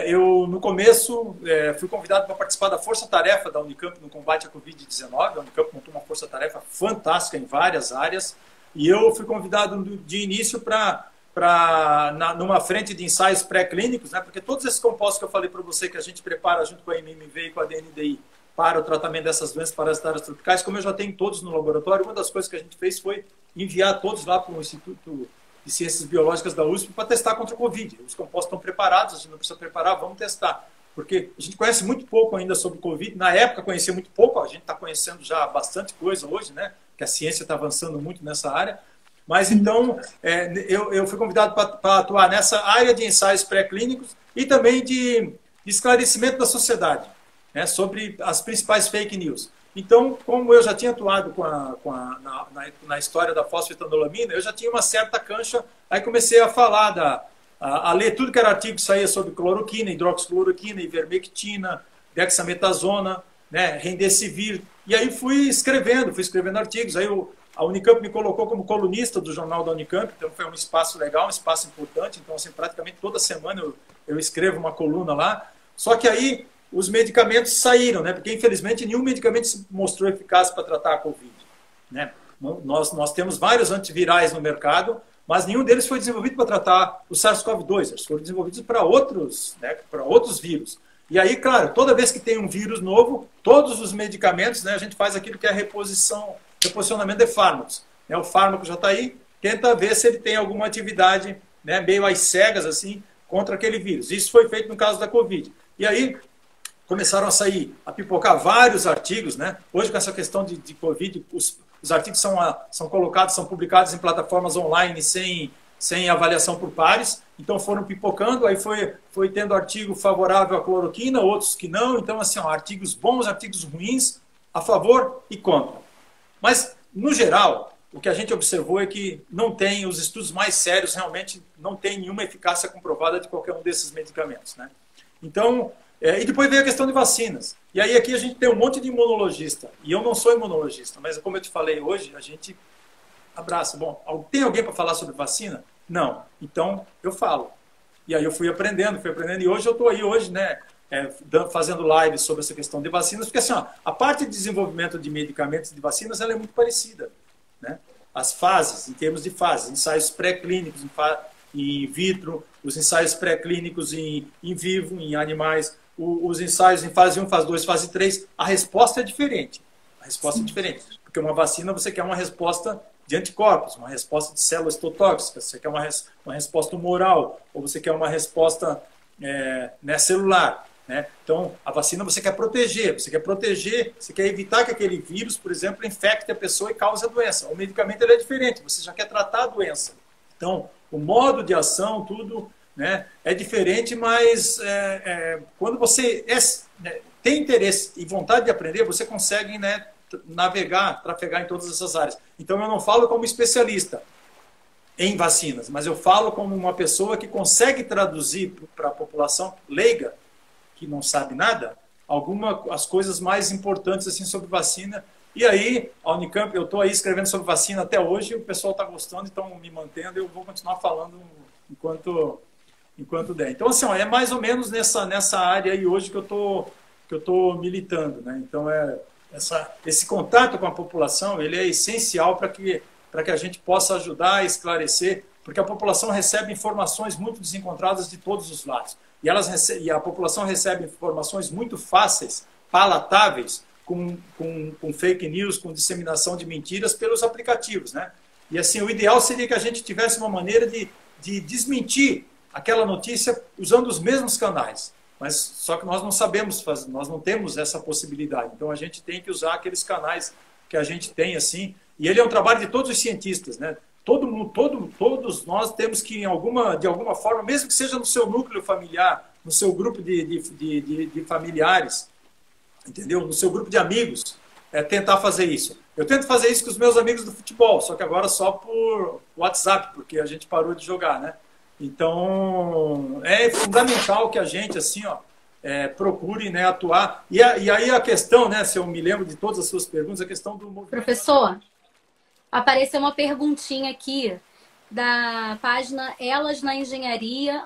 eu, no começo, fui convidado para participar da força-tarefa da Unicamp no combate à Covid-19. A Unicamp montou uma força-tarefa fantástica em várias áreas. E eu fui convidado de início numa frente de ensaios pré-clínicos, né? Porque todos esses compostos que eu falei para você, que a gente prepara junto com a MMV e com a DNDi para o tratamento dessas doenças parasitárias tropicais, como eu já tenho todos no laboratório, uma das coisas que a gente fez foi enviar todos lá para o Instituto de Ciências Biológicas da USP para testar contra o Covid. Os compostos estão preparados, a gente não precisa preparar, vamos testar. Porque a gente conhece muito pouco ainda sobre o Covid. Na época conhecia muito pouco, a gente está conhecendo já bastante coisa hoje, né? Que a ciência está avançando muito nessa área. Mas então, eu fui convidado para atuar nessa área de ensaios pré-clínicos e também de esclarecimento da sociedade, né, sobre as principais fake news. Então, como eu já tinha atuado na história da fosfetanolamina, eu já tinha uma certa cancha, aí comecei a falar, a ler tudo que era artigo que saía sobre cloroquina, hidroxicloroquina, ivermectina, dexametasona, né, remdesivir, e aí fui escrevendo artigos. Aí a Unicamp me colocou como colunista do jornal da Unicamp, então foi um espaço legal, um espaço importante. Então, assim, praticamente toda semana eu escrevo uma coluna lá. Só que aí os medicamentos saíram, né? Porque infelizmente nenhum medicamento se mostrou eficaz para tratar a Covid, né? Nós temos vários antivirais no mercado, mas nenhum deles foi desenvolvido para tratar o SARS-CoV-2. Eles foram desenvolvidos para outros, né, para outros vírus. E aí, claro, toda vez que tem um vírus novo, todos os medicamentos, né, a gente faz aquilo que é reposicionamento de fármacos. Né, o fármaco já está aí, tenta ver se ele tem alguma atividade, né, meio às cegas, assim, contra aquele vírus. Isso foi feito no caso da Covid. E aí começaram a sair, a pipocar vários artigos, né? Hoje, com essa questão de Covid, os artigos são colocados, são publicados em plataformas online sem avaliação por pares. Então foram pipocando, aí foi tendo artigo favorável à cloroquina, outros que não. Então, assim, ó, artigos bons, artigos ruins, a favor e contra. Mas, no geral, o que a gente observou é que não tem, os estudos mais sérios realmente não tem nenhuma eficácia comprovada de qualquer um desses medicamentos, né? Então, e depois veio a questão de vacinas. E aí aqui a gente tem um monte de imunologista. E eu não sou imunologista, mas como eu te falei hoje, a gente abraça. Bom, tem alguém para falar sobre vacina? Não. Então, eu falo. E aí eu fui aprendendo. E hoje eu estou aí, hoje, né, fazendo lives sobre essa questão de vacinas, porque assim, ó, a parte de desenvolvimento de medicamentos de vacinas ela é muito parecida, né? As fases, em termos de fases, ensaios pré-clínicos em vitro, os ensaios pré-clínicos em vivo, em animais, os ensaios em fase 1, fase 2, fase 3, a resposta é diferente. A resposta é diferente. Porque uma vacina você quer uma resposta de anticorpos, uma resposta de células citotóxicas, você quer uma resposta humoral, ou você quer uma resposta né, celular. Né? Então, a vacina você quer proteger, você quer evitar que aquele vírus, por exemplo, infecte a pessoa e cause a doença. O medicamento ele é diferente, você já quer tratar a doença. Então, o modo de ação, tudo, né, é diferente, mas quando você tem interesse e vontade de aprender, você consegue, né, trafegar em todas essas áreas. Então, eu não falo como especialista em vacinas, mas eu falo como uma pessoa que consegue traduzir para a população leiga, que não sabe nada, as coisas mais importantes assim, sobre vacina. E aí, a Unicamp, eu estou aí escrevendo sobre vacina até hoje, o pessoal está gostando, estão me mantendo, eu vou continuar falando enquanto der. Então, assim, ó, é mais ou menos nessa área aí hoje que eu tô militando, né? Então, esse contato com a população, ele é essencial para que a gente possa ajudar a esclarecer, porque a população recebe informações muito desencontradas de todos os lados. E a população recebe informações muito fáceis, palatáveis, com fake news, com disseminação de mentiras pelos aplicativos, né? E assim, o ideal seria que a gente tivesse uma maneira de desmentir aquela notícia usando os mesmos canais. Mas só que nós não sabemos fazer, nós não temos essa possibilidade. Então a gente tem que usar aqueles canais que a gente tem, assim. E ele é um trabalho de todos os cientistas, né? Todos nós temos que, de alguma forma, mesmo que seja no seu núcleo familiar, no seu grupo de familiares, entendeu? No seu grupo de amigos, tentar fazer isso. Eu tento fazer isso com os meus amigos do futebol, só que agora só por WhatsApp, porque a gente parou de jogar, né? Então, é fundamental que a gente, assim, ó, procure, né, atuar. E aí a questão, né, se eu me lembro de todas as suas perguntas, a questão do movimento...
Professor, apareceu uma perguntinha aqui da página Elas na Engenharia,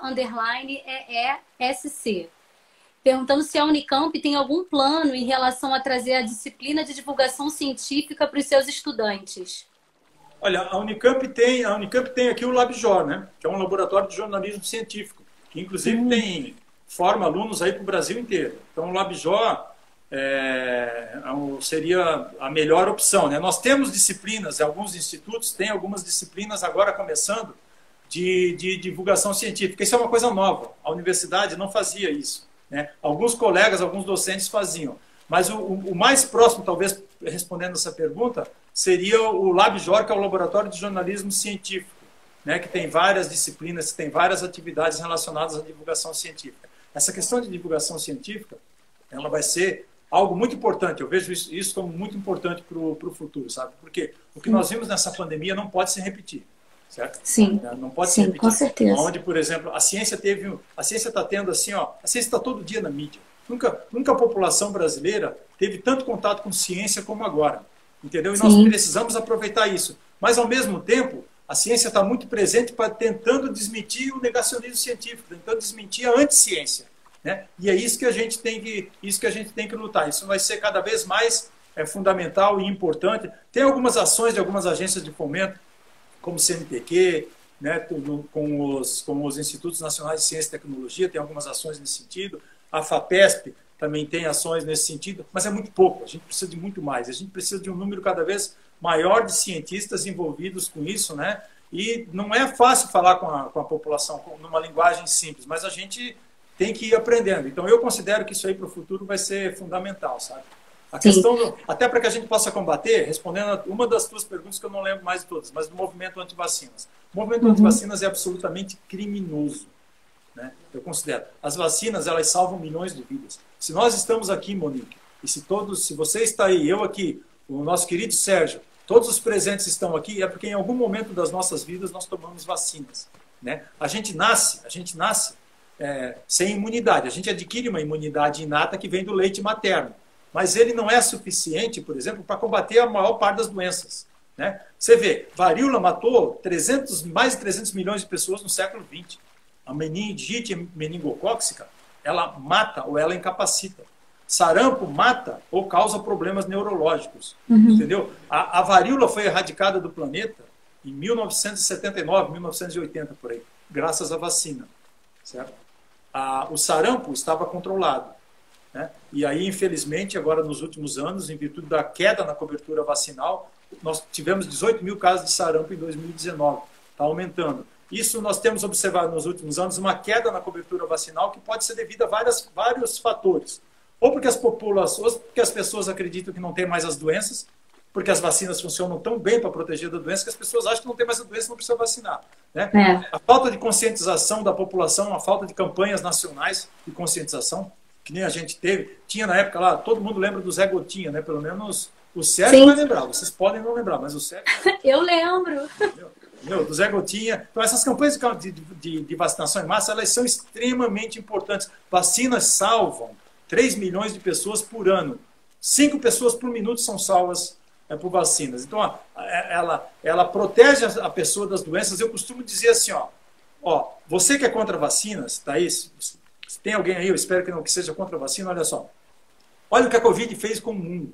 _EESC, perguntando se a Unicamp tem algum plano em relação a trazer a disciplina de divulgação científica para os seus estudantes.
Olha, a Unicamp tem aqui o LabJOR, né? Que é um laboratório de jornalismo científico, que inclusive forma alunos aí para o Brasil inteiro. Então o LabJOR seria a melhor opção, né? Nós temos disciplinas, alguns institutos têm algumas disciplinas agora começando de divulgação científica. Isso é uma coisa nova. A universidade não fazia isso, né? Alguns colegas, alguns docentes faziam. Mas o mais próximo, talvez, respondendo essa pergunta, seria o LabJOR, que é o Laboratório de Jornalismo Científico, né, que tem várias disciplinas, que tem várias atividades relacionadas à divulgação científica. Essa questão de divulgação científica, ela vai ser algo muito importante. Eu vejo isso como muito importante para o futuro, sabe? Porque o que nós vimos nessa pandemia não pode se repetir, certo?
Sim.
Não pode se repetir.
Com certeza.
Onde, por exemplo, a ciência está tendo assim, ó, a ciência está todo dia na mídia. Nunca a população brasileira teve tanto contato com ciência como agora, entendeu? E nós precisamos aproveitar isso. Mas, ao mesmo tempo, a ciência está muito presente tentando desmentir o negacionismo científico, tentando desmentir a anticiência, né? E é isso que a gente tem que lutar. Isso vai ser cada vez mais fundamental e importante. Tem algumas ações de algumas agências de fomento, como o CNPq, né, com os Institutos Nacionais de Ciência e Tecnologia, tem algumas ações nesse sentido. A FAPESP também tem ações nesse sentido, mas é muito pouco, a gente precisa de muito mais. A gente precisa de um número cada vez maior de cientistas envolvidos com isso, né? E não é fácil falar com a população numa linguagem simples, mas a gente tem que ir aprendendo. Então, eu considero que isso aí para o futuro vai ser fundamental, sabe? A questão, até para que a gente possa combater, respondendo a uma das tuas perguntas que eu não lembro mais de todas, mas do movimento anti-vacinas. O movimento anti-vacinas é absolutamente criminoso, né? Eu considero. As vacinas, elas salvam milhões de vidas. Se nós estamos aqui, Monique, e se você está aí, eu aqui, o nosso querido Sérgio, todos os presentes estão aqui, é porque em algum momento das nossas vidas nós tomamos vacinas, né? A gente nasce sem imunidade. A gente adquire uma imunidade inata que vem do leite materno. Mas ele não é suficiente, por exemplo, para combater a maior parte das doenças, né? Você vê, varíola matou mais de 300 milhões de pessoas no século XX. A meningite meningocócica, ela mata ou ela incapacita. Sarampo mata ou causa problemas neurológicos, entendeu? A varíola foi erradicada do planeta em 1979, 1980, por aí, graças à vacina, certo? O sarampo estava controlado, né? E aí, infelizmente, agora nos últimos anos, em virtude da queda na cobertura vacinal, nós tivemos 18 mil casos de sarampo em 2019, está aumentando. Isso nós temos observado nos últimos anos uma queda na cobertura vacinal que pode ser devida a vários fatores. Ou porque as pessoas acreditam que não tem mais as doenças, porque as vacinas funcionam tão bem para proteger da doença que as pessoas acham que não tem mais a doença e não precisa vacinar, né? A falta de conscientização da população, a falta de campanhas nacionais de conscientização, que nem a gente teve. Tinha na época lá, todo mundo lembra do Zé Gotinha, né? Pelo menos o Sérgio vai lembrar, vocês podem não lembrar, mas o Sérgio...
Eu lembro.
Do Zé Gotinha. Então, essas campanhas de vacinação em massa, elas são extremamente importantes. Vacinas salvam 3 milhões de pessoas por ano. 5 pessoas por minuto são salvas por vacinas. Então, ela protege a pessoa das doenças. Eu costumo dizer assim, você que é contra vacinas, tá aí, se tem alguém aí, eu espero que não que seja contra a vacina, olha só. Olha o que a Covid fez com o mundo.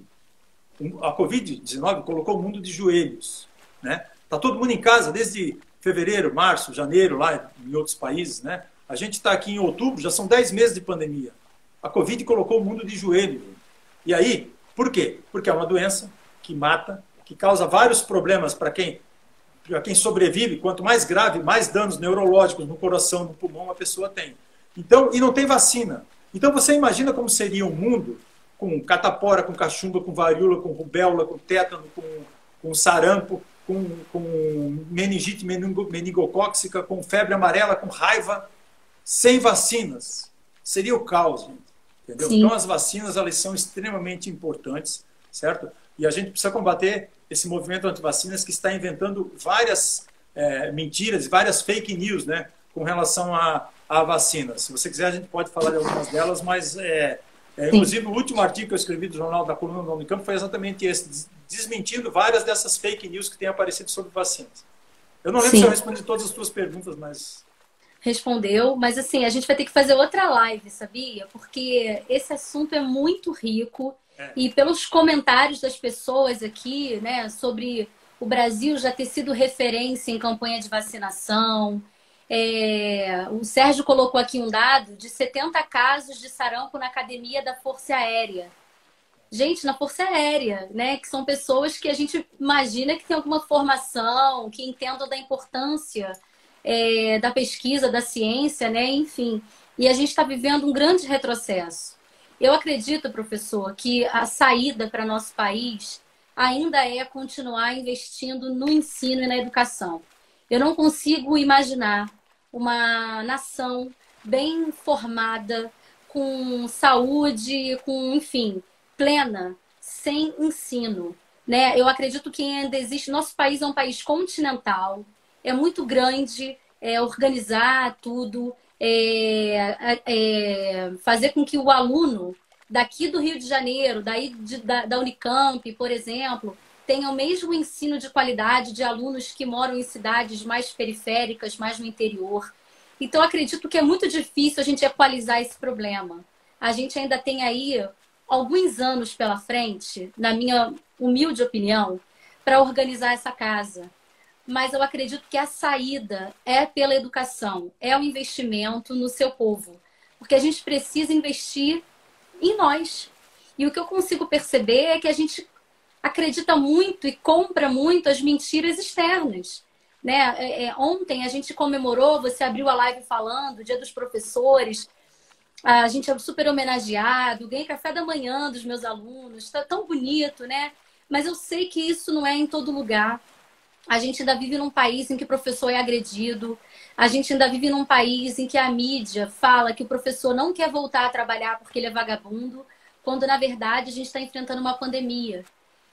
A Covid-19 colocou o mundo de joelhos, né? Está todo mundo em casa desde fevereiro, março, janeiro, lá em outros países, né? A gente está aqui em outubro, já são 10 meses de pandemia. A Covid colocou o mundo de joelho. E aí, por quê? Porque é uma doença que mata, que causa vários problemas para quem sobrevive. Quanto mais grave, mais danos neurológicos no coração, no pulmão a pessoa tem. Então, e não tem vacina. Então você imagina como seria um mundo com catapora, com cachumba, com varíola, com rubéola, com tétano, com sarampo, com meningite meningocócica, com febre amarela, com raiva, sem vacinas. Seria o caos, gente. Entendeu?
Sim.
Então as vacinas, elas são extremamente importantes, certo? E a gente precisa combater esse movimento anti-vacinas que está inventando várias mentiras, várias fake news, né, com relação a vacinas. Se você quiser, a gente pode falar de algumas delas, mas inclusive o último artigo que eu escrevi do jornal da coluna do Unicamp foi exatamente esse, desmentindo várias dessas fake news que têm aparecido sobre vacinas. Eu não lembro se eu respondi todas as tuas perguntas, mas...
Respondeu, mas assim, a gente vai ter que fazer outra live, sabia? Porque esse assunto é muito rico e pelos comentários das pessoas aqui, né, sobre o Brasil já ter sido referência em campanha de vacinação. O Sérgio colocou aqui um dado de 70 casos de sarampo na academia da Força Aérea. Gente, na Força Aérea, né? Que são pessoas que a gente imagina que tem alguma formação, que entendam da importância da pesquisa, da ciência, né? Enfim. E a gente está vivendo um grande retrocesso. Eu acredito, professor, que a saída para nosso país ainda é continuar investindo no ensino e na educação. Eu não consigo imaginar uma nação bem formada, com saúde, com, enfim, plena, sem ensino, né? Eu acredito que ainda existe... Nosso país é um país continental, é muito grande, organizar tudo, fazer com que o aluno daqui do Rio de Janeiro, da Unicamp, por exemplo, tenha o mesmo ensino de qualidade de alunos que moram em cidades mais periféricas, mais no interior. Então, acredito que é muito difícil a gente equalizar esse problema. A gente ainda tem aí alguns anos pela frente, na minha humilde opinião, para organizar essa casa. mas eu acredito que a saída é pela educação, é o investimento no seu povo. Porque a gente precisa investir em nós. E o que eu consigo perceber é que a gente acredita muito e compra muito as mentiras externas. Né? Ontem a gente comemorou, você abriu a live falando, Dia dos Professores, a gente é super homenageado, ganhei café da manhã dos meus alunos, está tão bonito, né? Mas eu sei que isso não é em todo lugar. A gente ainda vive num país em que o professor é agredido. A gente ainda vive num país em que a mídia fala que o professor não quer voltar a trabalhar porque ele é vagabundo, quando, na verdade, a gente está enfrentando uma pandemia.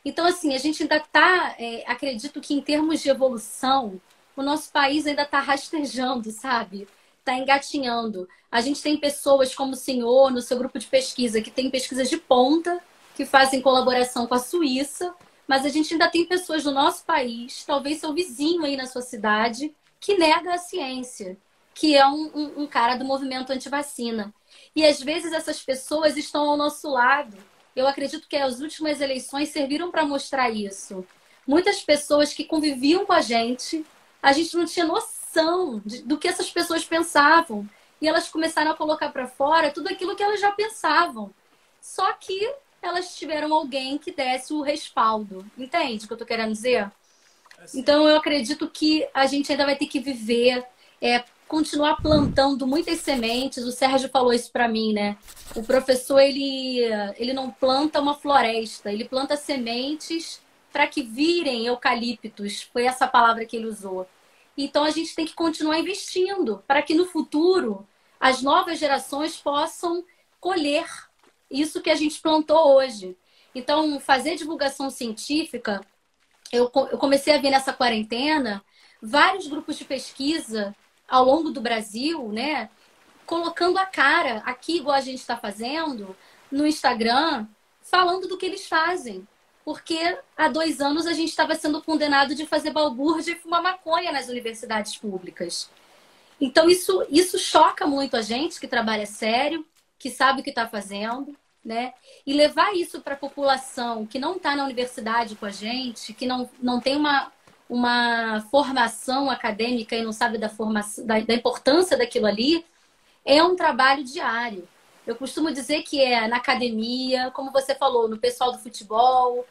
Então, assim, a gente ainda está, acredito que em termos de evolução, o nosso país ainda está rastejando, sabe? Está engatinhando. A gente tem pessoas como o senhor no seu grupo de pesquisa, que tem pesquisas de ponta, que fazem colaboração com a Suíça, mas a gente ainda tem pessoas do nosso país, talvez seu vizinho aí na sua cidade, que nega a ciência, que é um cara do movimento antivacina. E às vezes essas pessoas estão ao nosso lado. Eu acredito que as últimas eleições serviram para mostrar isso. Muitas pessoas que conviviam com a gente não tinha noção do que essas pessoas pensavam. E elas começaram a colocar para fora tudo aquilo que elas já pensavam. Só que elas tiveram alguém que desse o respaldo. Entende o que eu estou querendo dizer? Então, eu acredito que a gente ainda vai ter que viver, continuar plantando muitas sementes. O Sérgio falou isso para mim, né? O professor, ele não planta uma floresta, ele planta sementes para que virem eucaliptos. Foi essa palavra que ele usou. Então, a gente tem que continuar investindo para que no futuro as novas gerações possam colher isso que a gente plantou hoje. Então, fazer divulgação científica, eu comecei a ver nessa quarentena vários grupos de pesquisa ao longo do Brasil, né, colocando a cara aqui, igual a gente está fazendo, no Instagram, falando do que eles fazem. Porque há 2 anos a gente estava sendo condenado de fazer balbúrdia e fumar maconha nas universidades públicas. Então, isso choca muito a gente que trabalha sério, que sabe o que está fazendo, né? E levar isso para a população que não está na universidade com a gente, que não tem uma formação acadêmica e não sabe da importância daquilo ali, é um trabalho diário. Eu costumo dizer que é na academia, como você falou, no pessoal do futebol,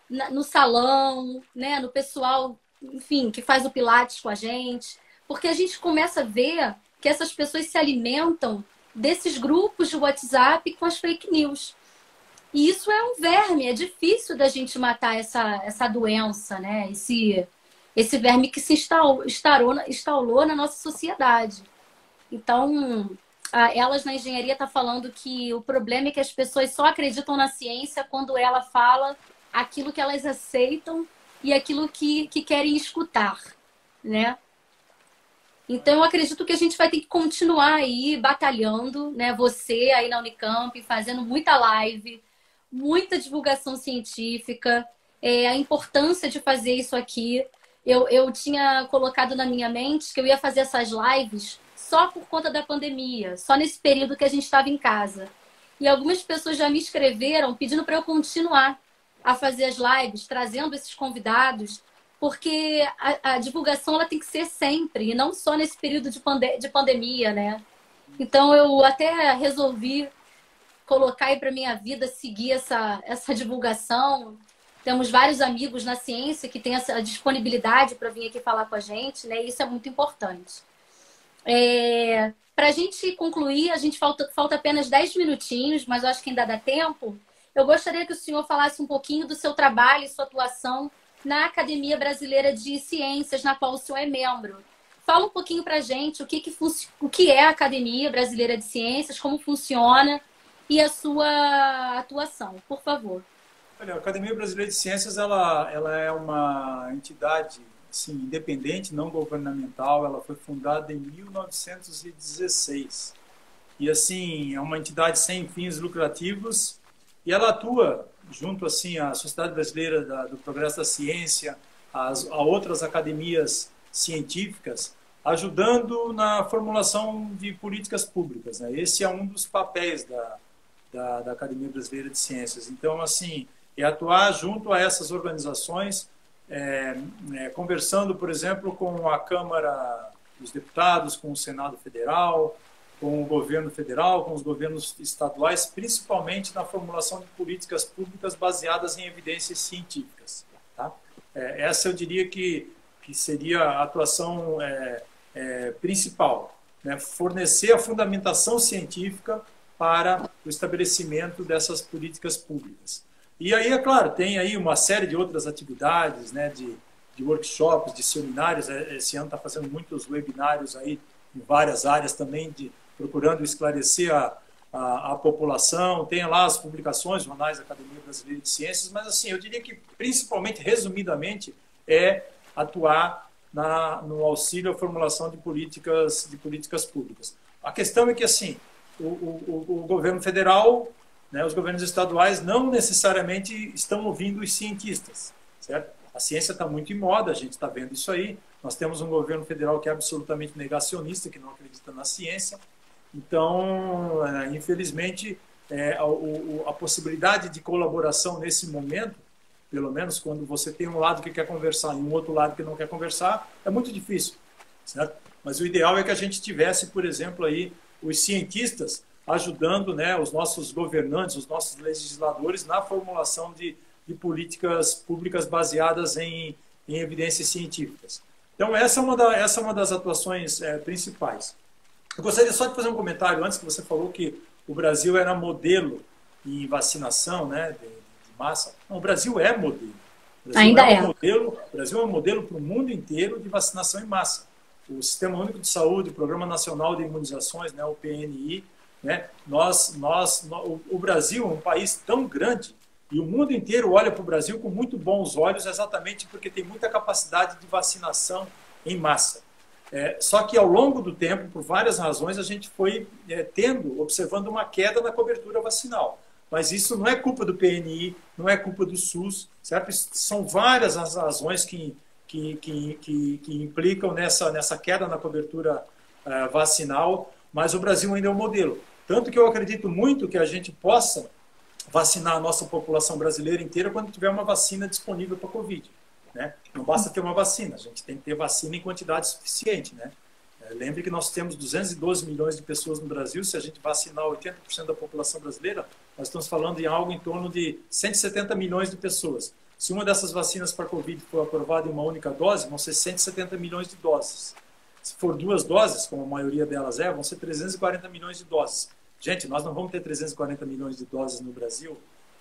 no salão, né? No pessoal, enfim, que faz o pilates com a gente. Porque a gente começa a ver que essas pessoas se alimentam desses grupos de WhatsApp com as fake news. E isso é um verme, é difícil da gente matar essa doença, né? Esse verme que se instalou na nossa sociedade. Então, elas na engenharia estão falando que o problema é que as pessoas só acreditam na ciência quando ela fala aquilo que elas aceitam e aquilo que querem escutar, né? Então, eu acredito que a gente vai ter que continuar aí batalhando, né? Você aí na Unicamp, fazendo muita live, muita divulgação científica, a importância de fazer isso aqui. Eu tinha colocado na minha mente que eu ia fazer essas lives só por conta da pandemia, só nesse período que a gente estava em casa. E algumas pessoas já me escreveram pedindo para eu continuar a fazer as lives, trazendo esses convidados, porque a divulgação ela tem que ser sempre, e não só nesse período de pandemia, né? Então, eu até resolvi colocar aí para minha vida, seguir essa divulgação. Temos vários amigos na ciência que têm essa disponibilidade para vir aqui falar com a gente, né? E isso é muito importante. Para a gente concluir, a gente falta apenas 10 minutinhos, mas eu acho que ainda dá tempo. Eu gostaria que o senhor falasse um pouquinho do seu trabalho e sua atuação na Academia Brasileira de Ciências, na qual o senhor é membro. Fala um pouquinho para a gente o que é a Academia Brasileira de Ciências, como funciona e a sua atuação, por favor.
Olha, a Academia Brasileira de Ciências ela é uma entidade assim, independente, não governamental. Ela foi fundada em 1916 e assim é uma entidade sem fins lucrativos e ela atua junto assim à Sociedade Brasileira do Progresso da Ciência, a outras academias científicas, ajudando na formulação de políticas públicas, né? Esse é um dos papéis da Academia Brasileira de Ciências. Então, assim, é atuar junto a essas organizações, conversando, por exemplo, com a Câmara dos Deputados, com o Senado Federal, com o governo federal, com os governos estaduais, principalmente na formulação de políticas públicas baseadas em evidências científicas. Tá? Essa eu diria que seria a atuação principal, né? Fornecer a fundamentação científica para o estabelecimento dessas políticas públicas. E aí, é claro, tem aí uma série de outras atividades, né, de workshops, de seminários. Esse ano está fazendo muitos webinários aí em várias áreas também, procurando esclarecer a população. Tem lá as publicações, jornais da Academia Brasileira de Ciências, mas assim, eu diria que principalmente, resumidamente, é atuar no auxílio à formulação de políticas públicas. A questão é que assim, o governo federal, né, os governos estaduais não necessariamente estão ouvindo os cientistas, certo? A ciência está muito em moda, a gente está vendo isso aí. Nós temos um governo federal que é absolutamente negacionista, que não acredita na ciência. Então, infelizmente, a possibilidade de colaboração nesse momento, pelo menos quando você tem um lado que quer conversar e um outro lado que não quer conversar, é muito difícil, certo? Mas o ideal é que a gente tivesse, por exemplo, aí os cientistas ajudando, né, os nossos governantes, os nossos legisladores na formulação de políticas públicas baseadas em evidências científicas. Então, essa é uma das atuações principais. Eu gostaria só de fazer um comentário antes, que você falou que o Brasil era modelo em vacinação, né, de massa. Não, o Brasil é modelo.
Ainda é.
O Brasil é um modelo para o mundo inteiro de vacinação em massa. O Sistema Único de Saúde, o Programa Nacional de Imunizações, né, o PNI, né, o Brasil é um país tão grande e o mundo inteiro olha para o Brasil com muito bons olhos, exatamente porque tem muita capacidade de vacinação em massa. Só que ao longo do tempo, por várias razões, a gente foi observando uma queda na cobertura vacinal. Mas isso não é culpa do PNI, não é culpa do SUS, certo? São várias as razões que implicam nessa queda na cobertura vacinal, mas o Brasil ainda é um modelo. Tanto que eu acredito muito que a gente possa vacinar a nossa população brasileira inteira quando tiver uma vacina disponível para a Covid, né? Não basta ter uma vacina, a gente tem que ter vacina em quantidade suficiente, né? Lembre que nós temos 212 milhões de pessoas no Brasil. Se a gente vacinar 80% da população brasileira, nós estamos falando em algo em torno de 170 milhões de pessoas. Se uma dessas vacinas para a Covid for aprovada em uma única dose, vão ser 170 milhões de doses. Se for 2 doses, como a maioria delas vão ser 340 milhões de doses. Gente, nós não vamos ter 340 milhões de doses no Brasil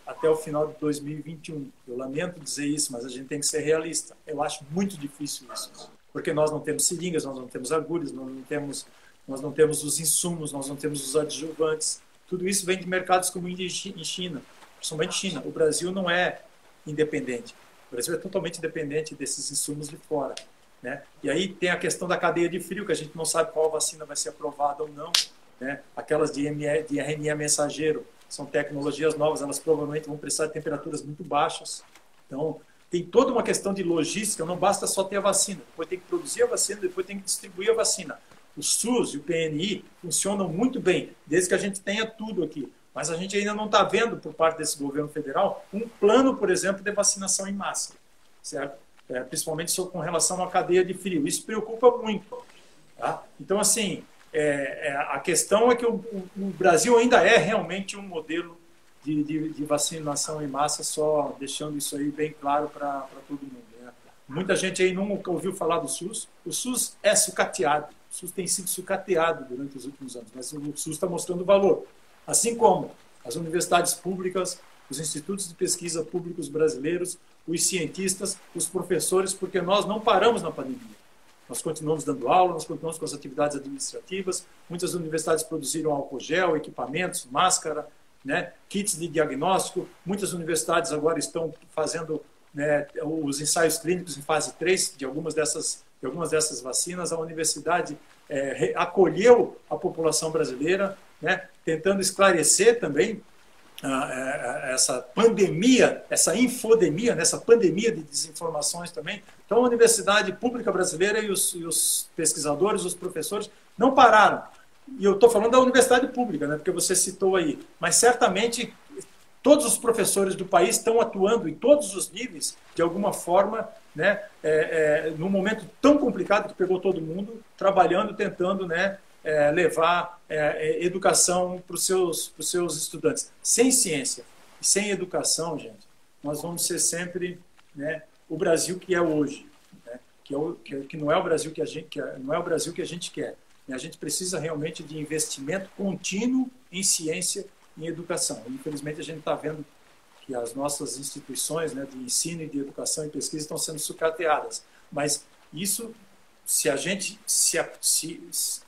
até o final de 2021. Eu lamento dizer isso, mas a gente tem que ser realista. Eu acho muito difícil isso. Porque nós não temos seringas, nós não temos agulhas, nós não temos os insumos, nós não temos os adjuvantes. Tudo isso vem de mercados como Índia e China, principalmente China. O Brasil não é independente. O Brasil é totalmente dependente desses insumos de fora, né? E aí tem a questão da cadeia de frio, que a gente não sabe qual vacina vai ser aprovada ou não, né? Aquelas de RNA mensageiro são tecnologias novas, elas provavelmente vão precisar de temperaturas muito baixas. Então, tem toda uma questão de logística, não basta só ter a vacina, depois tem que produzir a vacina, depois tem que distribuir a vacina. O SUS e o PNI funcionam muito bem, desde que a gente tenha tudo aqui. Mas a gente ainda não está vendo, por parte desse governo federal, um plano, por exemplo, de vacinação em massa, certo? Principalmente com relação à cadeia de frio. Isso preocupa muito. Tá? Então, assim, a questão é que o Brasil ainda é realmente um modelo de vacinação em massa, só deixando isso aí bem claro para todo mundo, né? Muita gente aí nunca ouviu falar do SUS. O SUS é sucateado. O SUS tem sido sucateado durante os últimos anos, mas o SUS está mostrando valor. Assim como as universidades públicas, os institutos de pesquisa públicos brasileiros, os cientistas, os professores, porque nós não paramos na pandemia. Nós continuamos dando aula, nós continuamos com as atividades administrativas. Muitas universidades produziram álcool gel, equipamentos, máscara, né, kits de diagnóstico. Muitas universidades agora estão fazendo, né, os ensaios clínicos em fase 3 de algumas dessas vacinas. A universidade acolheu a população brasileira, né, tentando esclarecer também essa pandemia, essa infodemia, essa pandemia de desinformações também. Então, a Universidade Pública Brasileira e os pesquisadores, os professores, não pararam. E eu estou falando da universidade pública, né, porque você citou aí, mas certamente todos os professores do país estão atuando em todos os níveis, de alguma forma, né, num momento tão complicado que pegou todo mundo, trabalhando, tentando, né, levar educação para os seus estudantes. Sem ciência e sem educação, gente, nós vamos ser sempre, né, o Brasil que é hoje, né, que não é o Brasil que a gente quer, não é o Brasil que a gente quer. A gente precisa realmente de investimento contínuo em ciência e em educação. Infelizmente, a gente está vendo que as nossas instituições, né, de ensino e de educação e pesquisa estão sendo sucateadas. Mas isso, se a gente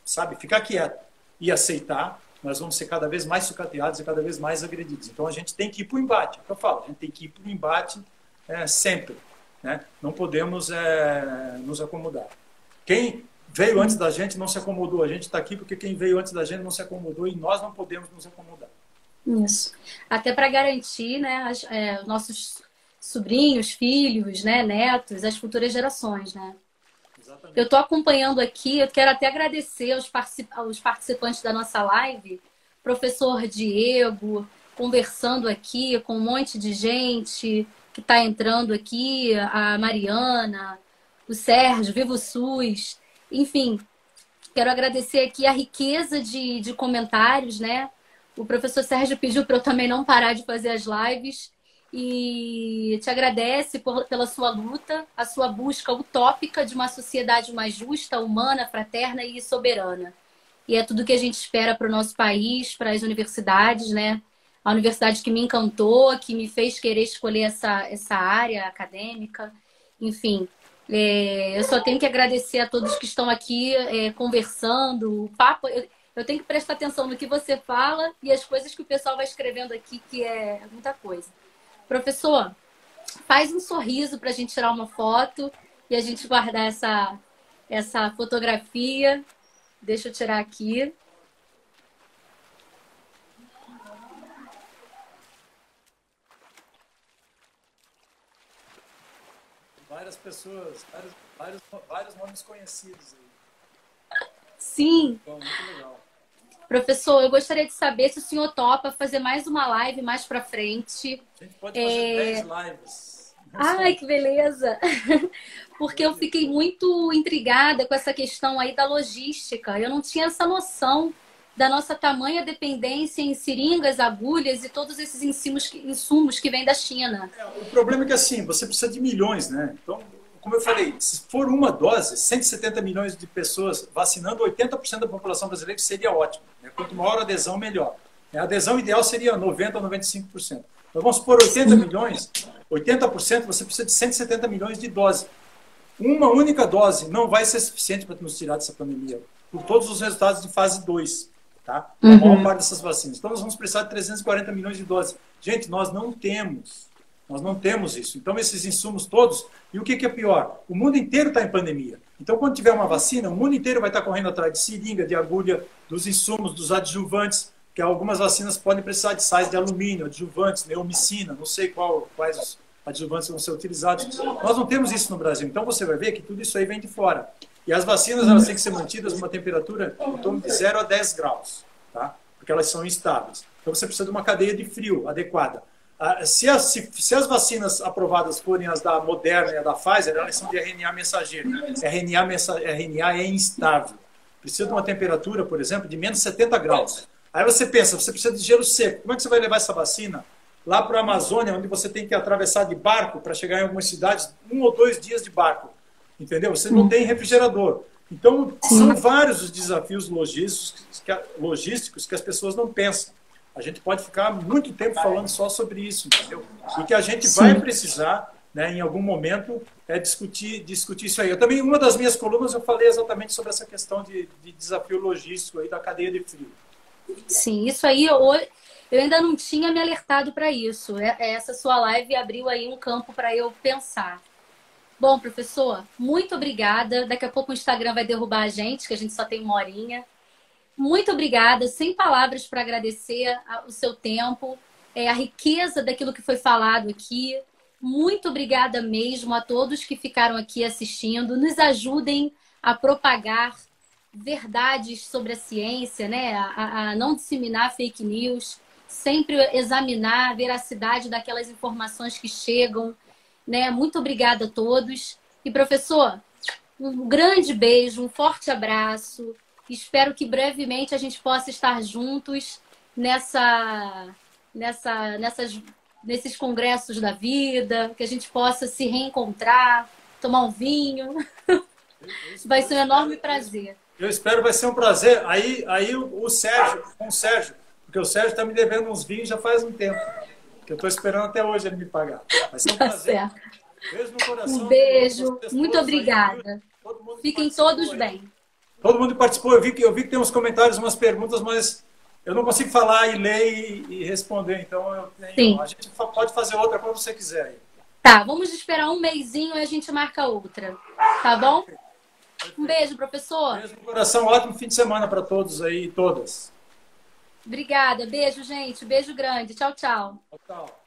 sabe, ficar quieto e aceitar, nós vamos ser cada vez mais sucateados e cada vez mais agredidos. Então, a gente tem que ir para o embate. É o que eu falo, a gente tem que ir para o embate sempre. Né? Não podemos nos acomodar. Quem veio antes da gente não se acomodou. A gente está aqui porque quem veio antes da gente não se acomodou e nós não podemos nos acomodar.
Isso. Até para garantir, né, nossos sobrinhos, filhos, né, netos, as futuras gerações, né? Exatamente. Eu estou acompanhando aqui, eu quero até agradecer aos participantes da nossa live, professor Diego, conversando aqui com um monte de gente que está entrando aqui, a Mariana, o Sérgio, Viva o SUS, enfim, quero agradecer aqui a riqueza de comentários, né? O professor Sérgio pediu para eu também não parar de fazer as lives e te agradece pela sua luta, a sua busca utópica de uma sociedade mais justa, humana, fraterna e soberana. E é tudo que a gente espera para o nosso país, para as universidades, né? A universidade que me encantou, que me fez querer escolher essa área acadêmica, enfim. Eu só tenho que agradecer a todos que estão aqui conversando, o papo. Eu tenho que prestar atenção no que você fala e as coisas que o pessoal vai escrevendo aqui, que é muita coisa. Professor, faz um sorriso para a gente tirar uma foto e a gente guardar essa fotografia. Deixa eu tirar aqui.
Várias pessoas, vários nomes conhecidos aí.
Sim.
Bom, muito legal.
Professor, eu gostaria de saber se o senhor topa fazer mais uma live mais para frente.
A gente pode fazer 10 lives.
Ai, que beleza! Porque eu fiquei muito intrigada com essa questão aí da logística. Eu não tinha essa noção da nossa tamanha dependência em seringas, agulhas e todos esses insumos que vêm da China.
O problema é que assim, você precisa de milhões, né? Então, como eu falei, se for uma dose, 170 milhões de pessoas vacinando, 80% da população brasileira seria ótimo. Né? Quanto maior a adesão, melhor. A adesão ideal seria 90% a 95%. Então, vamos supor 80 milhões, 80% você precisa de 170 milhões de doses. Uma única dose não vai ser suficiente para nos tirar dessa pandemia, por todos os resultados de fase 2. Tá? A maior parte dessas vacinas. Então, nós vamos precisar de 340 milhões de doses. Gente, nós não temos isso. Então, esses insumos todos, e o que é pior? O mundo inteiro está em pandemia. Então, quando tiver uma vacina, o mundo inteiro vai estar correndo atrás de seringa, de agulha, dos insumos, dos adjuvantes, que algumas vacinas podem precisar de sais de alumínio, adjuvantes, neomicina, não sei quais os adjuvantes vão ser utilizados. Nós não temos isso no Brasil. Então, você vai ver que tudo isso aí vem de fora. E as vacinas, elas têm que ser mantidas numa temperatura em torno de 0 a 10 graus, tá? Porque elas são instáveis. Então, você precisa de uma cadeia de frio adequada. Se as vacinas aprovadas forem as da Moderna e a da Pfizer, elas são de RNA mensageiro. RNA é instável. Precisa de uma temperatura, por exemplo, de menos 70 graus. Aí você pensa, você precisa de gelo seco. Como é que você vai levar essa vacina lá para a Amazônia, onde você tem que atravessar de barco para chegar em algumas cidades, 1 ou 2 dias de barco? Entendeu? Você não tem refrigerador. Então, são vários os desafios logísticos que as pessoas não pensam. A gente pode ficar muito tempo falando só sobre isso, entendeu? E que a gente vai precisar, né, em algum momento, discutir isso aí. Eu também, uma das minhas colunas, eu falei exatamente sobre essa questão de desafio logístico aí da cadeia de frio.
Sim, isso aí eu ainda não tinha me alertado para isso. Essa sua live abriu aí um campo para eu pensar. Bom, professor, muito obrigada. Daqui a pouco o Instagram vai derrubar a gente, que a gente só tem 1 horinha. Muito obrigada. Sem palavras para agradecer o seu tempo, a riqueza daquilo que foi falado aqui. Muito obrigada mesmo a todos que ficaram aqui assistindo. Nos ajudem a propagar verdades sobre a ciência, né? A não disseminar fake news. sempre examinar a veracidade daquelas informações que chegam, né? Muito obrigada a todos. E, professor, um grande beijo, um forte abraço. Espero que brevemente a gente possa estar juntos nesses congressos da vida, que a gente possa se reencontrar, tomar um vinho. Vai ser um enorme prazer.
Eu espero, vai ser um prazer. Aí o Sérgio, com o Sérgio, porque o Sérgio está me devendo uns vinhos já faz um tempo, que eu estou esperando até hoje ele me pagar. Vai ser um prazer.
Tá certo.
Beijo no coração.
Um beijo, muito obrigada. Fiquem todos bem.
Todo mundo participou. Eu vi que tem uns comentários, umas perguntas, mas eu não consigo falar e ler e responder. Então a gente pode fazer outra quando você quiser. Aí.
Tá, vamos esperar um mesinho e a gente marca outra. Tá bom? Um beijo, professor.
Beijo no coração. Ótimo fim de semana para todos aí e todas.
Obrigada. Beijo, gente. Beijo grande. Tchau, tchau.
Tchau.